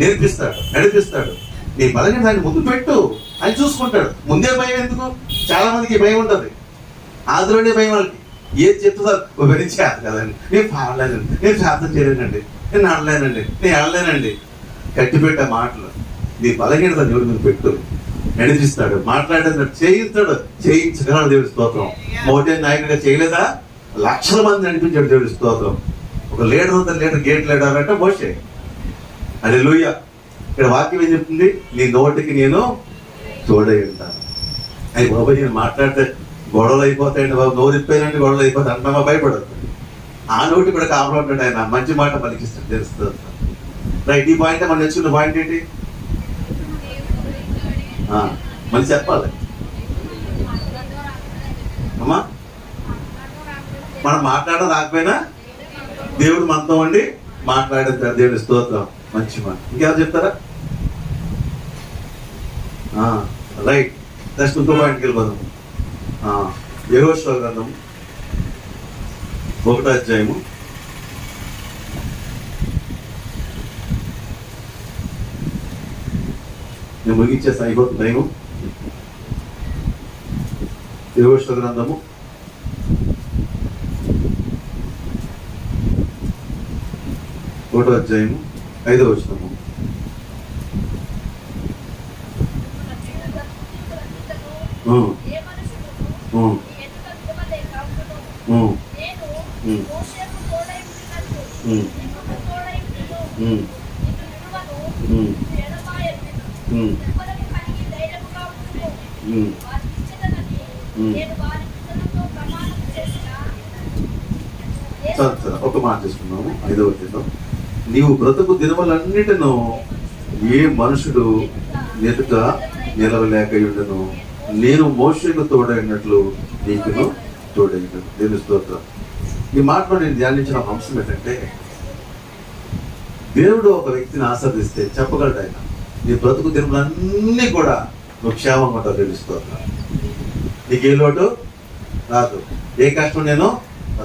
S1: నేర్పిస్తాడు, నడిపిస్తాడు. నీ బలహీన ఆయన ముందు పెట్టు, ఆయన చూసుకుంటాడు. ముందే భయం ఎందుకు? చాలా మందికి భయం ఉంటుంది, ఆదిలోనే భయం. వాళ్ళకి ఏది చెప్తుందో వివరించారు కదండి, నేను పాడలేనండి, నేను ప్రార్థన చేయలేనండి, నేను ఆడలేనండి, నేను ఆడలేనండి. కట్టిపెట్టే మాటలు నీ బలహీనత దేవుడి మీద పెట్టు, నడిపిస్తాడు, మాట్లాడేది చేయిస్తాడు, చేయించగలడు దేవుడి స్తోత్రం. మోటే నాయకుడిగా చేయలేదా, లక్షల మంది నడిపించాడు దేవుడి స్తోత్రం. ఒక లీడర్ ఉంది, లీడర్ గేట్ లీడర్ అంటే మోషే. హల్లెలూయా. ఇక్కడ వాక్యం ఏం చెప్తుంది, నీ నోటికి నేను తోడై ఉంటాను. అయ్యి బాబు నేను మాట్లాడితే గొడవలు అయిపోతాయండి బాబు, నోరు ఇప్పానంటే గొడవలు అయిపోతాయి అంటున్నా, భయపడదు. ఆ నోటి కూడా కాపురం ఉంటాడు ఆయన, మంచి మాట పలికిస్తాడు, తెలుస్తుంది. రైట్, ఈ పాయింట్ మనం తెచ్చుకున్న పాయింట్ ఏంటి? మళ్ళీ చెప్పాలి అమ్మా. మనం మాట్లాడడం రాకపోయినా దేవుడు మనతో ఉండి మాట్లాడేస్తాడు, దేవుడి స్తోత్రం. మంచి మాట. ఇంకెవరు చెప్తారా? రైట్, నెక్స్ట్ ఇంకో పాయింట్కి వెళ్ళిపోదాం. యెహోషువ గ్రంథం 1వ అధ్యాయము 1 నేను ముగించేస్తాను, అయిపోతుంది టైము. యెహోషువ గ్రంథము 1వ అధ్యాయము 5వ వచనము. చదువు ఒక మాట తీసుకున్నాము 5వ వచనం. నీవు బ్రతుకు దినములన్నిటిను ఏ మనుషుడు ఎదుట నిలవలేకయుండును, నేను మోషేకు తోడైనట్లు నీకును తోడైనను. దేవుని స్తోత్రం. ఈ మాటలో నేను ధ్యానించిన అంశం ఏంటంటే, దేవుడు ఒక వ్యక్తిని ఆస్వాదిస్తే చెప్పగలడు ఆయన, నీ బ్రతుకు దినములన్నీ కూడా నువ్వు క్షేమంగా ఉంటావు. దేవుని స్తోత్రం. నీకే లోటు రాదు, ఏ కష్టం నేను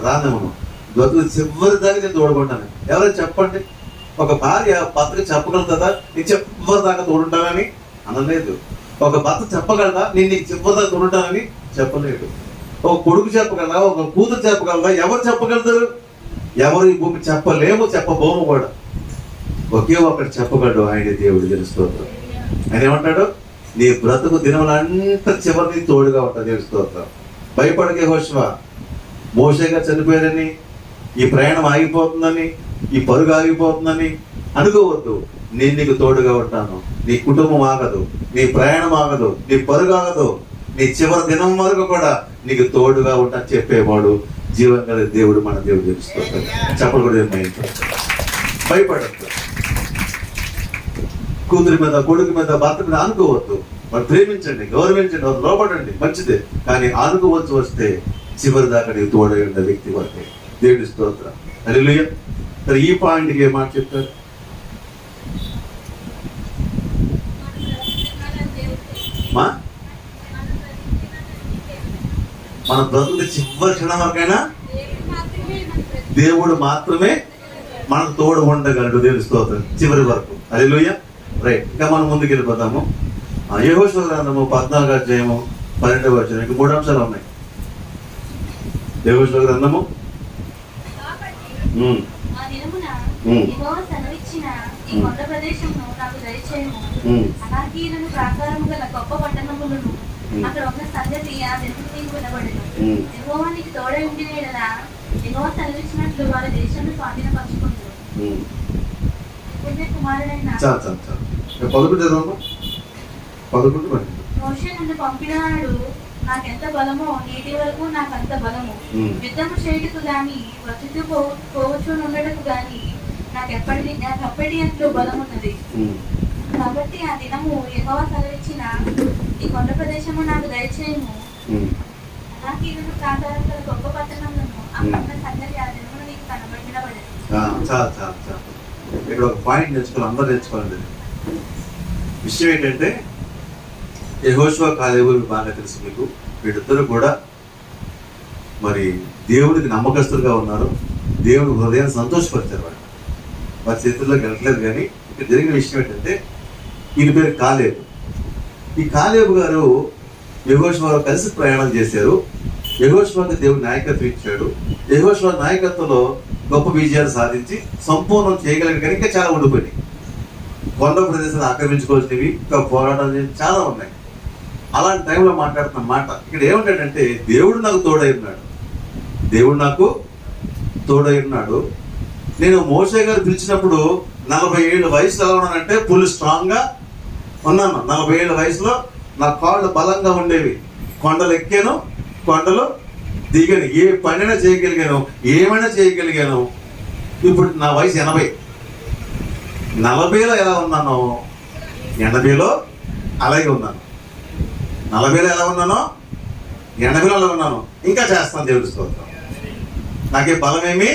S1: రానివ్వను, బ్రతుకు చివరి దాకా నేను తోడుకుంటాను. ఎవరైనా చెప్పండి, ఒక భార్య భర్తకి చెప్పగలుగుతుందా నీకు చివరి దాకా తోడుంటానని? అనలేదు. ఒక భర్త చెప్పగలదా నేను నీకు చివరి దాకా తోడుంటానని? చెప్పలేడు. ఒక కొడుకు చెప్పగలదా, ఒక కూతురు చెప్పగలదా? ఎవరు చెప్పగలుగుతారు? ఎవరు ఈ భూమి చెప్పలేము, చెప్పబోము కూడా. ఒకే ఒకటి చెప్పగలడు, ఆయన దేవుడు. తెలుస్తోత్రం. ఆయన ఏమంటాడు? నీ బ్రతుకు దినములంతా చివరికి తోడుగా ఉంటుంది. తెలుస్తోత్రం. భయపడకే యెహోషువ, మోషేగా చనిపోయారని, ఈ ప్రయాణం ఆగిపోతుందని, ఈ పరుగు ఆగిపోతుందని అనుకోవద్దు. నేను నీకు తోడుగా ఉంటాను. నీ కుటుంబం ఆగదు, నీ ప్రయాణం ఆగదు, నీ పరుగు ఆగదు, నీ చివరి దినం వరకు కూడా నీకు తోడుగా ఉంటా చెప్పేవాడు జీవం గల దేవుడు, మన దేవుడు. తెలుస్తుంది. చెప్పలు కూడా భయపడద్దు. కూతురి మీద, కొడుకు మీద, భర్త మీద అనుకోవద్దు. వాళ్ళు ప్రేమించండి, గౌరవించండి, వాళ్ళు లోపడండి, మంచిదే. కానీ అనుకోవచ్చు వస్తే చివరి దాకా నీకు తోడై ఉన్న వ్యక్తి వరకే. దేవుడి స్తోత్రం. హల్లెలూయా. మరి ఈ పాయింట్కి ఏ మాట చెప్తారు? మన బ్రతుకు చివరి క్షణం వరకైనా దేవుడు మాత్రమే మనకు తోడు ఉండగలడు. దేవుడి స్తోత్రం. చివరి వరకు. హల్లెలూయా. రైట్. ఇంకా మనం ముందుకు వెళ్ళిపోతాము. యెహోషువ గ్రంథము 14వ అధ్యాయము 12వ వచనం. ఇంకా 3 అంశాలు ఉన్నాయి. యెహోషువ గ్రంథము
S2: గొప్ప పట్టణములను అక్కడ ఉన్న సంగతి ఆ జనులకు నీకు వినబడెను. యెహోవా నీకు తోడై ఉండిన యెడల యెహోవా సెలవిచ్చినట్లు వారి దేశాన్ని స్వాధీనపరచుకుంటారు. కుమారుడైన మోషే నన్ను పంపినాడు, నాకెంత బలమో నేటి వరకు నాకంత బలము. యుద్ధము చేయుటకు గాని వచ్చుతూ పోవచ్చు నుండటకు గాని నాకెప్పటి ఎంతో బలమున్నది. కాబట్టి ఆ దినము యెహోవా సెలవిచ్చిన ఈ కొండ ప్రదేశము నాకు దయచేయము. అలాగే ప్రాంతాల గొప్ప పట్టణములను అక్కడ సంగతి ఆ దినమును నీకు కనబడినబడేది.
S1: ఇక్కడ ఒక పాయింట్ నేర్చుకోవాలి, అందరూ నేర్చుకోవాలండి. విషయం ఏంటంటే, యెహోషువ కాలేబు బాగా తెలుసు మీకు. వీళ్ళిద్దరూ కూడా మరి దేవుడికి నమ్మకస్తులుగా ఉన్నారు. దేవుడి హృదయాన్ని సంతోషపరిచారు. వారి చేతుల్లోకి వెళ్ళట్లేదు. కానీ ఇక్కడ జరిగిన విషయం ఏంటంటే, ఈయన పేరు కాలేబు. ఈ కాలేబు గారు యెహోషువతో కలిసి ప్రయాణం చేశారు. యెహోషువకి దేవుడు నాయకత్వం ఇచ్చాడు. యెహోషువ నాయకత్వంలో గొప్ప విజయాలు సాధించి సంపూర్ణం చేయగలిగిన కానీ ఇంకా చాలా ఉండిపోయినాయి. కొండ ప్రదేశాలు ఆక్రమించుకోవాల్సినవి, ఇంకా పోరాటాలు చాలా ఉన్నాయి. అలాంటి టైంలో మాట్లాడుతున్న మాట ఇక్కడ ఏమంటాడంటే, దేవుడు నాకు తోడై ఉన్నాడు, దేవుడు నాకు తోడై ఉన్నాడు. నేను మోషే గారు పిలిచినప్పుడు 40 ఏళ్ళ వయసులో ఎలా ఉన్నానంటే ఫుల్ స్ట్రాంగ్గా ఉన్నాను. 40 ఏళ్ళ వయసులో నా కాళ్ళు బలంగా ఉండేవి. కొండలు ఎక్కాను, కొండలు దిగాను, ఏ పనైనా చేయగలిగాను, ఏమైనా చేయగలిగాను. ఇప్పుడు నా వయసు 80. 40లో ఎలా ఉన్నానో 80లో అలాగే ఉన్నాను. 40లో ఎలా ఉన్నానో 80లో అలా ఉన్నాను. ఇంకా చేస్తాను. దేవుడి స్తోత్రం. నాకే బలమేమి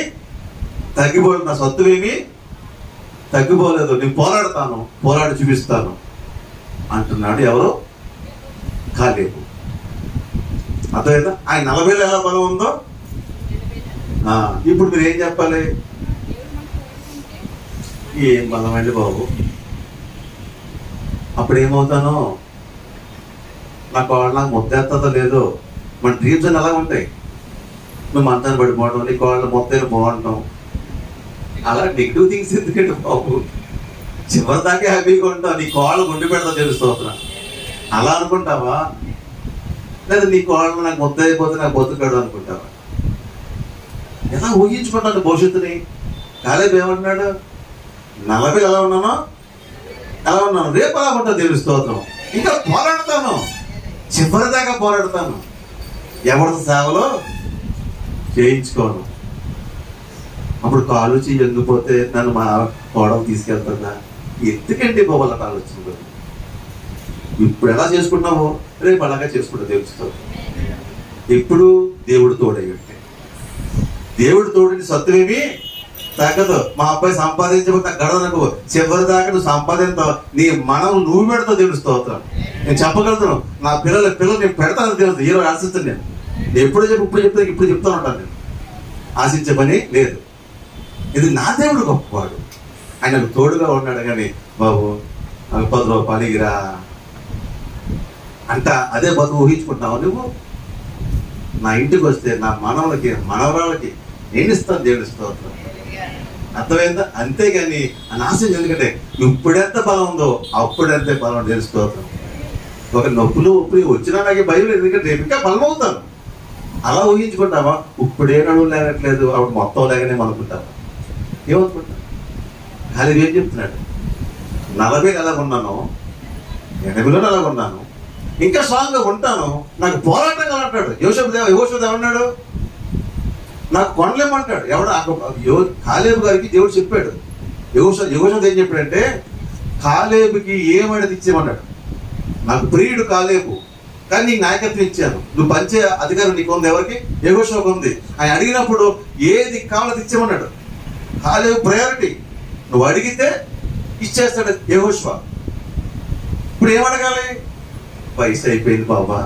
S1: తగ్గిపోలేదు, నా సత్తువేమి తగ్గిపోలేదు. నేను పోరాడతాను, పోరాడి చూపిస్తాను అంటున్నాడు. ఎవరు? కాలేబు. అర్థమైందా? ఆయన 40లో ఎలా బలం ఉందో ఇప్పుడు మీరు ఏం చెప్పాలి? ఏం బలమండి బాబు, అప్పుడు ఏమవుతానో, నాకు ముద్దేస్తుందో లేదో. మన డ్రీమ్స్ అని అలా ఉంటాయి. నువ్వు మంచాన్ని పడిపోవడం, నీ కాళ్ళు మొత్తం బాగుంటాం, అలా నెగిటివ్ థింగ్స్ ఎందుకంటే బాబు, చివరి దాకా హ్యాపీగా ఉంటావు. నీ కాళ్ళు గుండి పెడతా తెలుస్తున్నా అలా అనుకుంటావా? లేదా నీ కాళ్ళు నాకు మొత్తం అయిపోతే నాకు బతుకాడు అనుకుంటావా? ఎలా ఊహించుకుంటాను భవిష్యత్తుని? కాలేబు ఏమంటున్నాడు? 40 ఎలా ఉన్నానో ఎలా ఉన్నాను, రేపు అలా ఉంటా. దేవుడి స్తోత్రం. ఇంకా పోరాడతాను, చివరి దాకా పోరాడతాను. ఎవరి సేవలో చేయించుకోను. అప్పుడు కాలు చెయ్యి ఎంగిపోతే నన్ను మా కోడలు తీసుకెళ్తుందా? ఎందుకండి బాబు అలా ఆలోచన? ఇప్పుడు ఎలా చేసుకుంటున్నావో రేపు అలాగే చేసుకుంటా తెలుస్తావు. ఎప్పుడు దేవుడు తోడై ఉంటే, దేవుడు తోడని సత్తువేమి తగ్గదు. మా అబ్బాయి సంపాదించబోతే గడవనకు చివరి దాకా నువ్వు సంపాదించావు, నీ మనం నువ్వు పెడతావు దేవుడు స్తోత్రం. నేను చెప్పగలుగుతాను, నా పిల్లలు నేను పెడతాను దేవుడు. ఈరోజు ఆశిస్తాను. నేను ఎప్పుడు చెప్తాను, ఇప్పుడు చెప్తాను ఉంటాను. నేను ఆశించే పని లేదు. ఇది నా దేవుడు గొప్పవాడు, ఆయనకు తోడుగా ఉన్నాడు. కానీ బాబు నాకు 10 రూపాయలు ఇరా అంట, అదే బతుకు ఊహించుకుంటున్నావు నువ్వు. నా ఇంటికి వస్తే నా మనవలకి మనవరాలకి నేను ఇస్తాను దేవుడి స్తోత్రం. అర్థమైందా? అంతేగాని అని ఆశ. ఎందుకంటే ఇప్పుడెంత బలం ఉందో అప్పుడెంతే బలం దేవుడి స్తోత్రం. ఒక నొప్పులు వచ్చినా నాకు భయం లేదు, ఎందుకంటే రేపు ఇంకా బలం అవుతాను. అలా ఊహించుకుంటావా? ఇప్పుడే నడువు లేనట్లేదు, అప్పుడు మొత్తం లేకనే అనుకుంటావా? ఏమనుకుంటా? ఖాళీ ఏం చెప్తున్నాడు? 40 నెలగా ఉన్నాను, 80లో నెలగా ఉన్నాను, ఇంకా స్ట్రాంగ్గా ఉంటాను, నాకు పోరాటంగా అంటాడు. యోషువ ఏమన్నాడు? నాకు కొనలేమంటాడు. కాలేబు గారికి దేవుడు చెప్పాడు. యోషువ ఏం చెప్పాడంటే, కాలేబుకి ఏమనేది ఇచ్చేయమన్నాడు. నాకు ప్రియుడు కాలేబు, కానీ నీకు నాయకత్వం ఇచ్చాను, నువ్వు పంచే అధికారం నీకు ఉంది. ఎవరికి? యెహోషువకు ఉంది. ఆయన అడిగినప్పుడు ఏది కావాలో ఇచ్చేమన్నాడు. కాలేబు ప్రయారిటీ. నువ్వు అడిగితే ఇచ్చేస్తాడు యెహోషువ. ఇప్పుడు ఏమడగాలి? వయసు అయిపోయింది బాబా,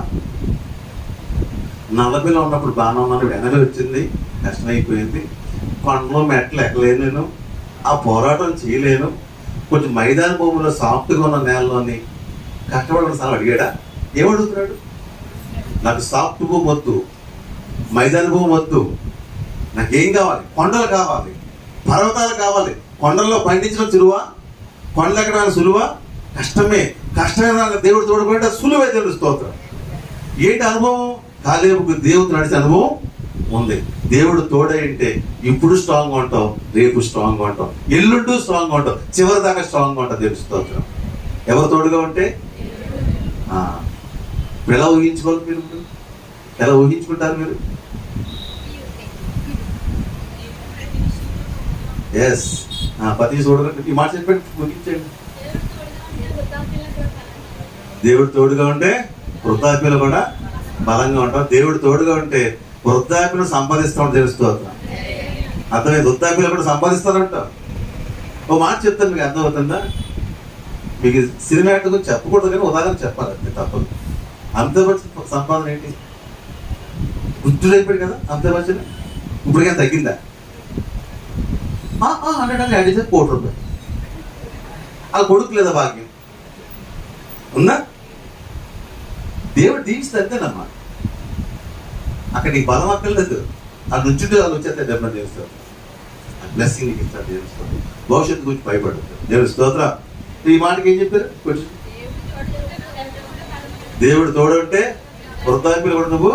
S1: 40లో ఉన్నప్పుడు బాగానే ఉన్నాను, 80 వచ్చింది, కష్టమైపోయింది, కొండలో మెట్లు ఎక్కలేను, నేను ఆ పోరాటం చేయలేను, కొంచెం మైదాన భూమిలో సాఫ్ట్గా ఉన్న నేలలోని కష్టపడిన సార్ అడిగాడా? ఏమడుగుతున్నాడు? నాకు సాఫ్ట్ భూమి వద్దు, మైదాన భూమి వద్దు, నాకేం కావాలి? కొండలు కావాలి, పర్వతాలు కావాలి. కొండల్లో పండించడం సులువా? కొండలు ఎక్కడానికి సులువా? కష్టమే. కష్టమైన దేవుడు తోడుకుంటే సులువే దేవుడు స్తోత్రం. ఏంటి అనుభవం? కాలేబుకు దేవుడు నడిచే అనుభవం ఉంది. దేవుడు తోడై ఉంటే ఇప్పుడు స్ట్రాంగ్గా ఉంటావు, రేపు స్ట్రాంగ్గా ఉంటావు, ఎల్లుంటూ స్ట్రాంగ్గా ఉంటావు, చివరి దాకా స్ట్రాంగ్గా ఉంటావు దేవుడు స్తోత్రం. ఎవరు తోడుగా ఉంటే? ఎలా ఊహించుకోవాలి మీరు? ఎలా ఊహించుకుంటారు మీరు? ఎస్, పతి చూడగండి. ఈ మాట చెప్పండి, ముగించండి. దేవుడు తోడుగా ఉంటే వృద్ధాప్యలు కూడా బలంగా ఉంటాం. దేవుడు తోడుగా ఉంటే వృద్ధాప్యను సంపాదిస్తామని తెలుస్తూ. అర్థమైంది? వృద్ధాప్యలు కూడా సంపాదిస్తారంట. ఓ మాట చెప్తాను, మీకు అర్థమవుతుందా? మీకు సినిమా యాక్టర్ గురించి చెప్పకూడదు, కానీ ఉదాహరణ చెప్పాలి, అంతే, తప్పదు. అమితాబ్ సంపాదన ఏంటి? గుర్తుడైపోయాడు కదా అమితాబ్ బచ్చన్. ఇప్పటికే తగ్గిందా? 100 కోటి రూపాయలు. ఆ కొడుకు లేదా భాగ్యం ఉందా? దేవుడు దీవిస్తే అంతేనమ్మా. అక్కడ నీకు బలం అక్కర్లేదు, అది నుంచుంటే వాళ్ళు వచ్చేస్తే డబ్బులు చేస్తారు, బ్లెస్సింగ్ నీకు ఇస్తారు దేవుడు. భవిష్యత్తు గురించి భయపడుతుంది దేవుడు స్తోత్రం. ఈ మాటకి ఏం చెప్పారు? కొంచెం దేవుడు తోడుంటే వృద్ధాప్యలు కూడా నువ్వు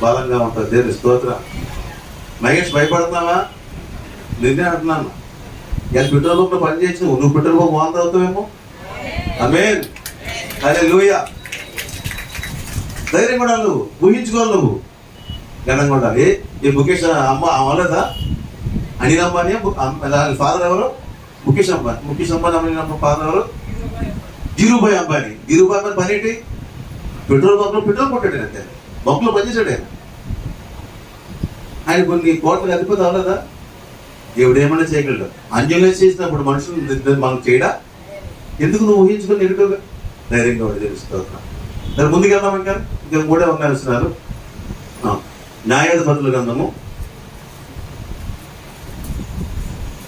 S1: బలంగా ఉంటావు. దేవుడు స్తోత్రం. మహేష్ భయపడుతున్నావా? నిన్నే అంటున్నాను. ఇలా పెట్రోల్ పంపులో పని చేసి నువ్వు పెట్రోల్ పంపు వాంత అవుతావేమో. ఆమేన్, హల్లెలూయా. ధైర్యం కూడా నువ్వు ఊహించుకోవాలి, నువ్వు ఘనంగా ఉండాలి. ఈ ముఖేష్ అమ్మ అవ్వలేదా? అనిల్ అంబానీ ఫాదర్ ఎవరు? ముఖేష్ అంబానీ. ముఖేష్ అంబానీ అమ్మ ఫాదర్ ఎవరు? ధీరుభాయ్ అంబానీ. ధీరుభాయ్ అంబానీ పని ఏంటి? పెట్రోల్ బంక్లో పెట్రోల్ కొట్టాడు, అంతే. బంక్లో పనిచేసాడు ఆయన. ఆయన కొన్ని కోట్లకు అధిపతి అవ్వలేదా? దేవుడు ఏమైనా చేయగలడు. అంజలి చేసినప్పుడు మనుషులు మనం చేయడా? ఎందుకు నువ్వు ఊహించుకుని నెగిటివ్గా? ధైర్యంగా వాడు తెలుస్తుంది. దాని ముందుకు వెళ్దాం. ఇంకా 3 ఉన్నాయి వస్తున్నారు. న్యాయాధిపతుల గ్రంథము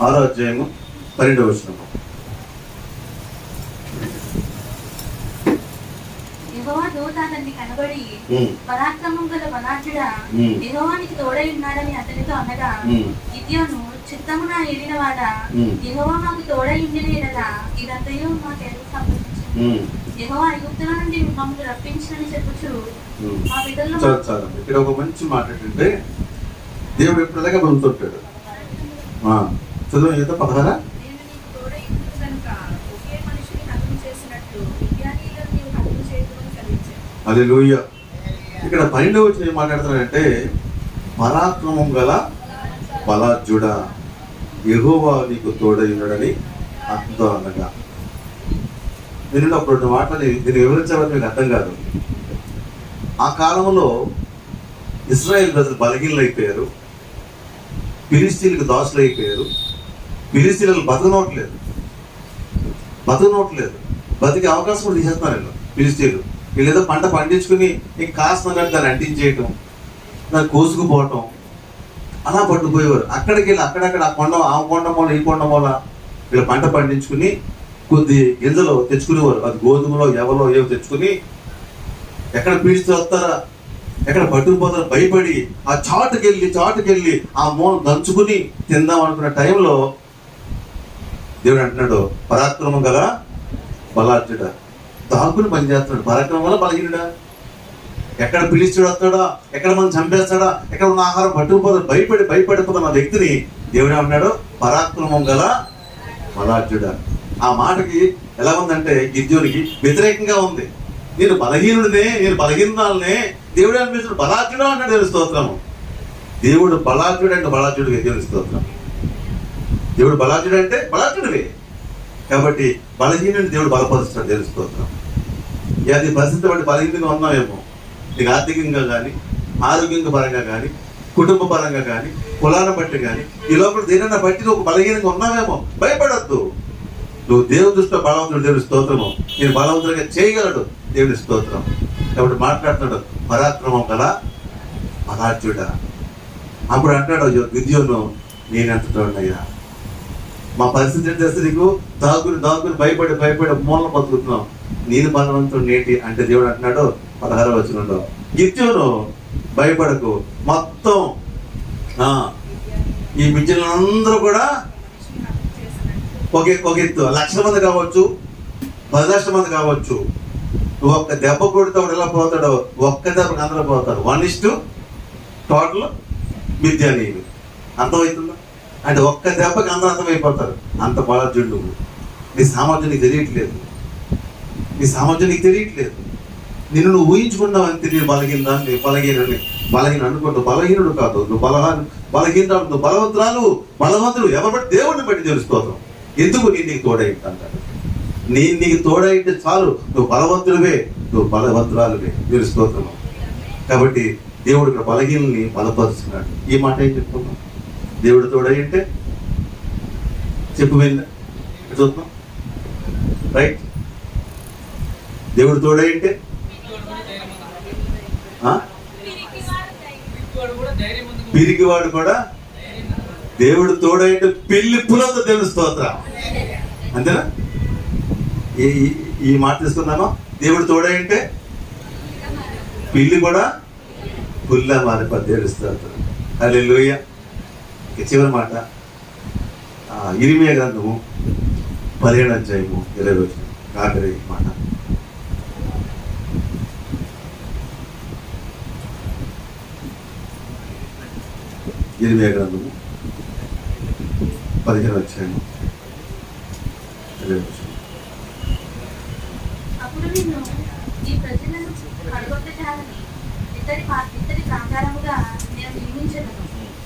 S1: 6వ అధ్యాయము 12వ వచనము.
S2: యెహోవా దూత అతనికి కనబడి, పరాక్రమం గల బలాఢ్యుడా, యెహోవానికి తోడై ఉన్నాడని అతనితో అనగా, గిద్యోను చిత్తమున ఏలిన వాడా, యెహోవా మాకు తోడై ఉండిన యెడల ఇదంతయు మాకెందుకు సంభవించింది? యెహోవా ఐగుప్తుల నుండి మమ్మల్ని రప్పించినని చెప్పుచు మా పితరులు.
S1: ఇక్కడ ఒక మంచి మాట ఏంటంటే, దేవుడు ఎప్పుడులాగా పొందుతుంటాడు. చదువు ఏదో 16. హల్లెలూయా. ఇక్కడ 12వ వచనం ఏం మాట్లాడుతున్నాడంటే, పరాక్రమం గల బలాఢ్యుడా. యెహోవా నీకు తోడై ఉన్నాడని అర్థం అనగా. నేను ఒక రెండు మాటలు దీన్ని వివరించాలని మీకు అర్థం కాదు. ఆ కాలంలో ఇశ్రాయేల్ ప్రజలు బలహీనలు అయిపోయారు, ఫిలిస్తీన్లకు దాసులు అయిపోయారు. ఫిలిస్తీన్లు బతకనోట్లేదు, బతికే అవకాశం కూడా తీసేస్తున్నారు వీళ్ళు. ఫిలిస్తీన్లు వీళ్ళు ఏదో పంట పండించుకుని ఇంక కాస్త దాన్ని అంటించేయటం, దాన్ని కోసుకుపోవటం, అలా పట్టుకుపోయేవారు. అక్కడికి వెళ్ళి అక్కడక్కడ ఆ కొండ, ఆ కొండ మూల, ఈ కొండ మూల వీళ్ళు పంట పండించుకుని కొద్ది గింజలు తెచ్చుకునేవారు. అది గోధుమలో ఎవలో ఏవో తెచ్చుకుని ఎక్కడ పీడిస్తూ వస్తారా, ఎక్కడ పట్టుకుపోతారో భయపడి ఆ చాటుకెళ్ళి ఆ మూల దంచుకుని తిందాం అనుకున్న టైంలో దేవుడు అంటున్నాడు, పరాక్రమం గల బలాఢ్యుడా. దాక్కుని పనిచేస్తున్నాడు. పరాక్రమం వల్ల బలహీనుడా. ఎక్కడ పిలిచుడు వస్తాడా, ఎక్కడ మనం చంపేస్తాడా, ఎక్కడ ఉన్న ఆహారం పట్టుకుపోతాడు భయపడిపోతున్న వ్యక్తిని దేవుడు ఏమన్నాడు, పరాక్రమం గల బలాఢ్యుడా. ఆ మాటకి ఎలా ఉందంటే గిద్యోనికి వ్యతిరేకంగా ఉంది. నేను బలహీనురాలనే దేవుడు అనిపించిన బలాఢ్యుడా అన్నాడు. దేవుని స్తోత్రము. దేవుడు బలాఢ్యుడు అంటే బలాఢ్యుడిగా దేవుని స్తోత్రం. దేవుడు బలాఢ్యుడు అంటే బలాఢ్యుడివే కాబట్టి బలహీనుని దేవుడు బలపరుస్తాడు. దేవుని స్తోత్రం. అది పరిస్థితి బట్టి బలహీనంగా ఉన్నామేమో, నీకు ఆర్థికంగా కానీ, ఆరోగ్యంగా పరంగా కానీ, కుటుంబ పరంగా కానీ, కులాన్ని బట్టి కానీ, ఈ లోపల దేనన్నా బట్టి నువ్వు బలహీనంగా ఉన్నావేమో, భయపడద్దు. నువ్వు దేవుని దృష్టిలో బలవంతుడు. దేవుని స్తోత్రము. నేను బలవంతుడిగా చేయగలడు. దేవుని స్తోత్రం. కాబట్టి మాట్లాడుతున్నాడు, పరాక్రమం గల బలాఢ్యుడా. అప్పుడు అంటాడు గిద్యోను, నేనెంతటోనయ్యా, మా పరిస్థితి ఏంటి తెలుసు నీకు, దాక్కుని భయపడి మూలన బతుకుతున్నాం, నేను బలవంతుడు నేటి అంటే దేవుడు అంటున్నాడు 16వ వచనంలో, గిద్యోను భయపడకు, మొత్తం ఈ మిజ్జలందరూ కూడా ఒక ఎత్తు, 1,00,000 మంది కావచ్చు, 10,00,000 మంది కావచ్చు, నువ్వు ఒక్క దెబ్బ కొడితే ఎలా పోతాడో ఒక్క దెబ్బకి అందరూ పోతారు. 1:2 టోటల్ మిద్యానీయులు. అర్థమవుతుందా? అంటే ఒక్క దెబ్బకి అందరూ అర్థమైపోతారు. అంత బలాఢ్యుడు నువ్వు. నీ సామర్థ్యం నీకు తెలియట్లేదు. నిన్ను నువ్వు ఊహించుకున్నావు అంతే. నేను బలహీన అనుకుంటూ బలహీనుడు కాదు. నువ్వు బలహీనరాలు, నువ్వు బలవంతుడు ఎవరు బట్టి దేవుడిని బట్టి తెలుసుకోవడం. ఎందుకు నీకు తోడైంది అంటాడు. నీకు తోడైంటే చాలు, నువ్వు బలవంతుడివే, నువ్వు బలవంతురాలువే. తెలుసుకోతున్నావు. కాబట్టి దేవుడు ఇక్కడ బలహీనని బలపరుస్తున్నాడు. ఈ మాట ఏం చెప్పుకున్నాం? దేవుడు తోడైంటే చెప్పు వెళ్ళా చూద్దాం. రైట్? దేవుడు తోడైంటే పిరిగివాడు కూడా, దేవుడు తోడైంటే పెళ్లి పులంతో దేవుని స్తోత్రం. అంతేనా? ఈ మాట తీసుకున్నామా? దేవుడు తోడైంటే పిల్లి కూడా పుల్ల మారిపోతే దేవుని స్తోత్రం. హల్లెలూయా. చివరి మాట ఇరిమియా గ్రంథము 17వ అధ్యాయము 20వ వచనం, ఆఖరి మాట. ఇరిమియా గ్రంథము 15వ అధ్యాయము 20వ వచనం.
S2: అప్పుడు నిన్ను ఈ ప్రజలను పడగొట్టడానికి ఇతడి ప్రాకారముగా నేను నియమించను.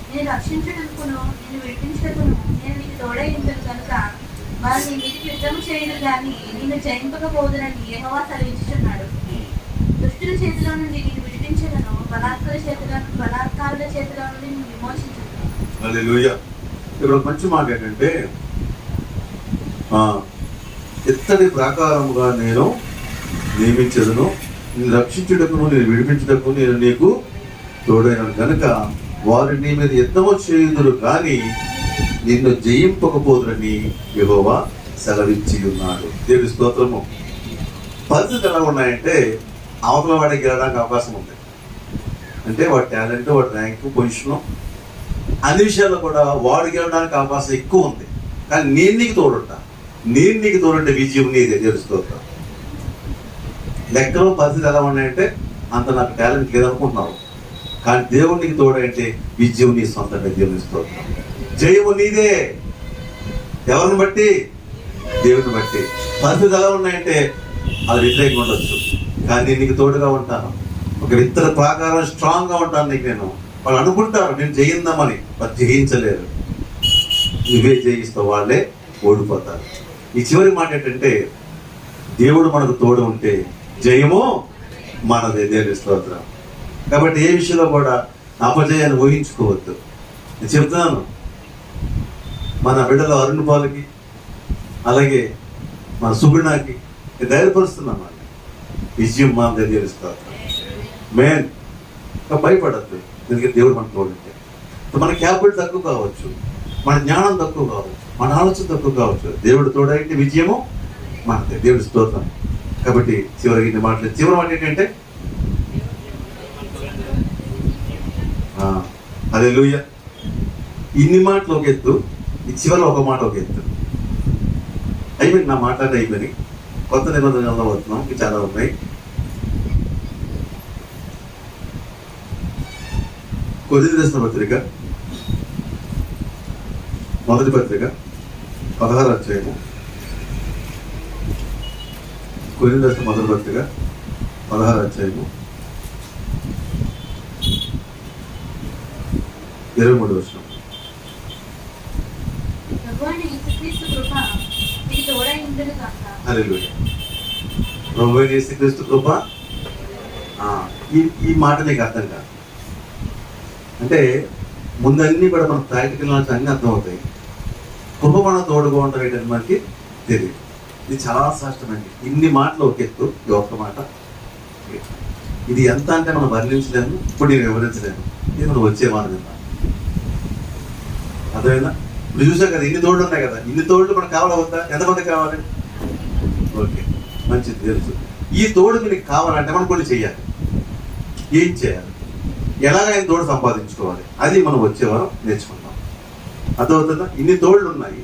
S2: నేను రక్షించటకును, నేను విడిపించటకును నేను నీకు తోడై ఉంటాను కనుక వారు నీ మీదకి యుద్ధము చేయను కానీ నిన్ను జయింపకపోదునని యెహోవా సెలవిస్తున్నాడు. దుష్టుల చేతిలో నుండి నేను విడిపించలను, బలాత్కారుల చేతిలో నుండి నేను విమోచించను.
S1: హల్లెలూయా. ఇక్కడ మంచి మాట ఏంటంటే, ఇత్తడి ప్రాకారముగా నేను నియమించదును, నేను రక్షించుటకును, నేను విడిపించుటకు నేను నీకు తోడైనాను కనుక వారు నీ మీద యుద్ధము చేయుదురు కానీ నిన్ను జయింపకపోదురని యెహోవా సెలవిచ్చి ఉన్నాడు. దేవుని స్తోత్రము. పరిస్థితులు ఎలా ఉన్నాయంటే, అవతల వాడికి గెలడానికి అవకాశం ఉంది. అంటే వాడి టాలెంట్, వాడి ర్యాంకు, పొజిషను, అన్ని విషయాల్లో కూడా వాడు గెలడానికి అవకాశం ఎక్కువ ఉంది. కానీ నేను నీకు తోడుంటే విజయం నీదే. దేవుని స్తోత్రం. లెక్కలో పరిస్థితి ఎలా ఉన్నాయంటే, అంత నాకు టాలెంట్ లేదనుకుంటున్నావు, కానీ దేవునికి తోడంటే విజయం నీ సొంతంగా. దేవుని స్తోత్రం. జయము నీదే. ఎవరిని బట్టి? దేవుని బట్టి. పరిస్థితులు ఎలా ఉన్నాయంటే అది వ్యతిరేకంగా ఉండొచ్చు, కానీ నేను నీకు తోడుగా ఉంటాను. ఒక ఇతర ప్రాకారం స్ట్రాంగ్గా ఉంటాను నీకు. నేను వాళ్ళు అనుకుంటారు నేను జయిందామని, వారు జయించలేరు. నువ్వే జయిస్తావు, వాళ్ళే ఓడిపోతారు. ఈ చివరి మాట ఏంటంటే, దేవుడు మనకు తోడు ఉంటే జయము మనదే. దేవుని స్తోత్రం. కాబట్టి ఏ విషయంలో కూడా అపజయాన్ని ఊహించుకోవద్దు. నేను చెప్తున్నాను, మన బిడ్డలు అరుణ్ పాలకి అలాగే మన సుగుణాకి ధైర్యపరుస్తున్నాం. వాళ్ళని విజయం మనదే. దేవుని స్తోత్రం. మెయిన్ భయపడద్దు, ఎందుకంటే దేవుడు మనకు తోడుంటే. మన క్యాపిటల్ తక్కువ కావచ్చు, మన జ్ఞానం తక్కువ కావచ్చు, మన ఆలోచన తక్కువ కావచ్చు, దేవుడు తోడైతే విజయము మనదే. దేవుడి స్తోత్రం. కాబట్టి చివరికి ఇన్ని మాటలు, చివరి మాట ఏంటంటే హల్లెలూయా. ఇన్ని మాటలు ఒక ఎత్తు, ఈ చివరిలో ఒక మాట ఒక ఎత్తు. అయిపోయింది, నా మాట్లాడి అయిపోయి కొత్త నిబంధనలు వస్తున్నాం, ఇవి చాలా ఉన్నాయి. కొరింథీయులకు రాసిన పత్రిక మొదటి పత్రిక 16వ అధ్యాయము. కొరింథీయులకు రాసిన మొదటి పత్రిక 16వ అధ్యాయము 23వ వచనం.
S2: ప్రభువైన యేసుక్రీస్తు కృప మీకు తోడై ఉండును గాక.
S1: హల్లెలూయా. ప్రభువైన యేసుక్రీస్తు కృప. ఈ మాట నీకు అర్థం కాదు అంటే, ముందన్నీ కూడా మన ప్రాక్టికల్ నాలెడ్జ్ అన్నీ అర్థమవుతాయి. కృప మన తోడుగా ఉండడం ఏంటంటే మనకి తెలియదు. ఇది చాలా సాష్టమండి. ఇన్ని మాటలు ఒక ఎత్తు, ఈ ఒక్క మాట. ఇది ఎంత అంటే మనం వర్ణించలేము, ఇప్పుడు నేను వివరించలేను. ఇది మనం వచ్చే మాట విన్నాం. అర్థమైందా? ఇప్పుడు చూసాం కదా, ఇన్ని తోళ్ళు ఉన్నాయి కదా, ఇన్ని తోళ్ళు మనకు కావాలా వద్దా? ఎంతమంది కావాలి? ఓకే, మంచిది, తెలుసు. ఈ తోడు మీకు కావాలంటే మనం కొన్ని చెయ్యాలి. ఏం చేయాలి? ఎలాగైనా తోడు సంపాదించుకోవాలి, అది మనం వచ్చేవారం నేర్చుకుంటాం. అర్థమవుతుందా? ఇన్ని తోళ్ళు ఉన్నాయి,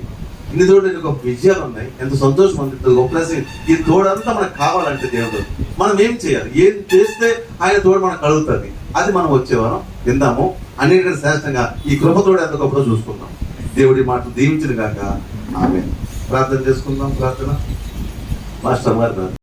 S1: ఇన్ని తోడు గొప్ప విజయాలు ఉన్నాయి, ఎంత సంతోషం ఉంది, గొప్ప ప్లస్. ఈ తోడంతా మనకు కావాలంటే దేవుడు మనం ఏం చేయాలి? ఏం చేస్తే ఆయన తోడు మనకు కలుగుతుంది, అది మనం వచ్చేవారం విందాము. అన్నిటికంటే శ్రేష్టంగా ఈ కృపతోడు ఎంత గొప్పదో చూసుకుందాం. దేవుడి మాటలు దీవించిన గాక. ఆమేన్. ప్రార్థన చేసుకుందాం. ప్రార్థన మాస్టర్ గారు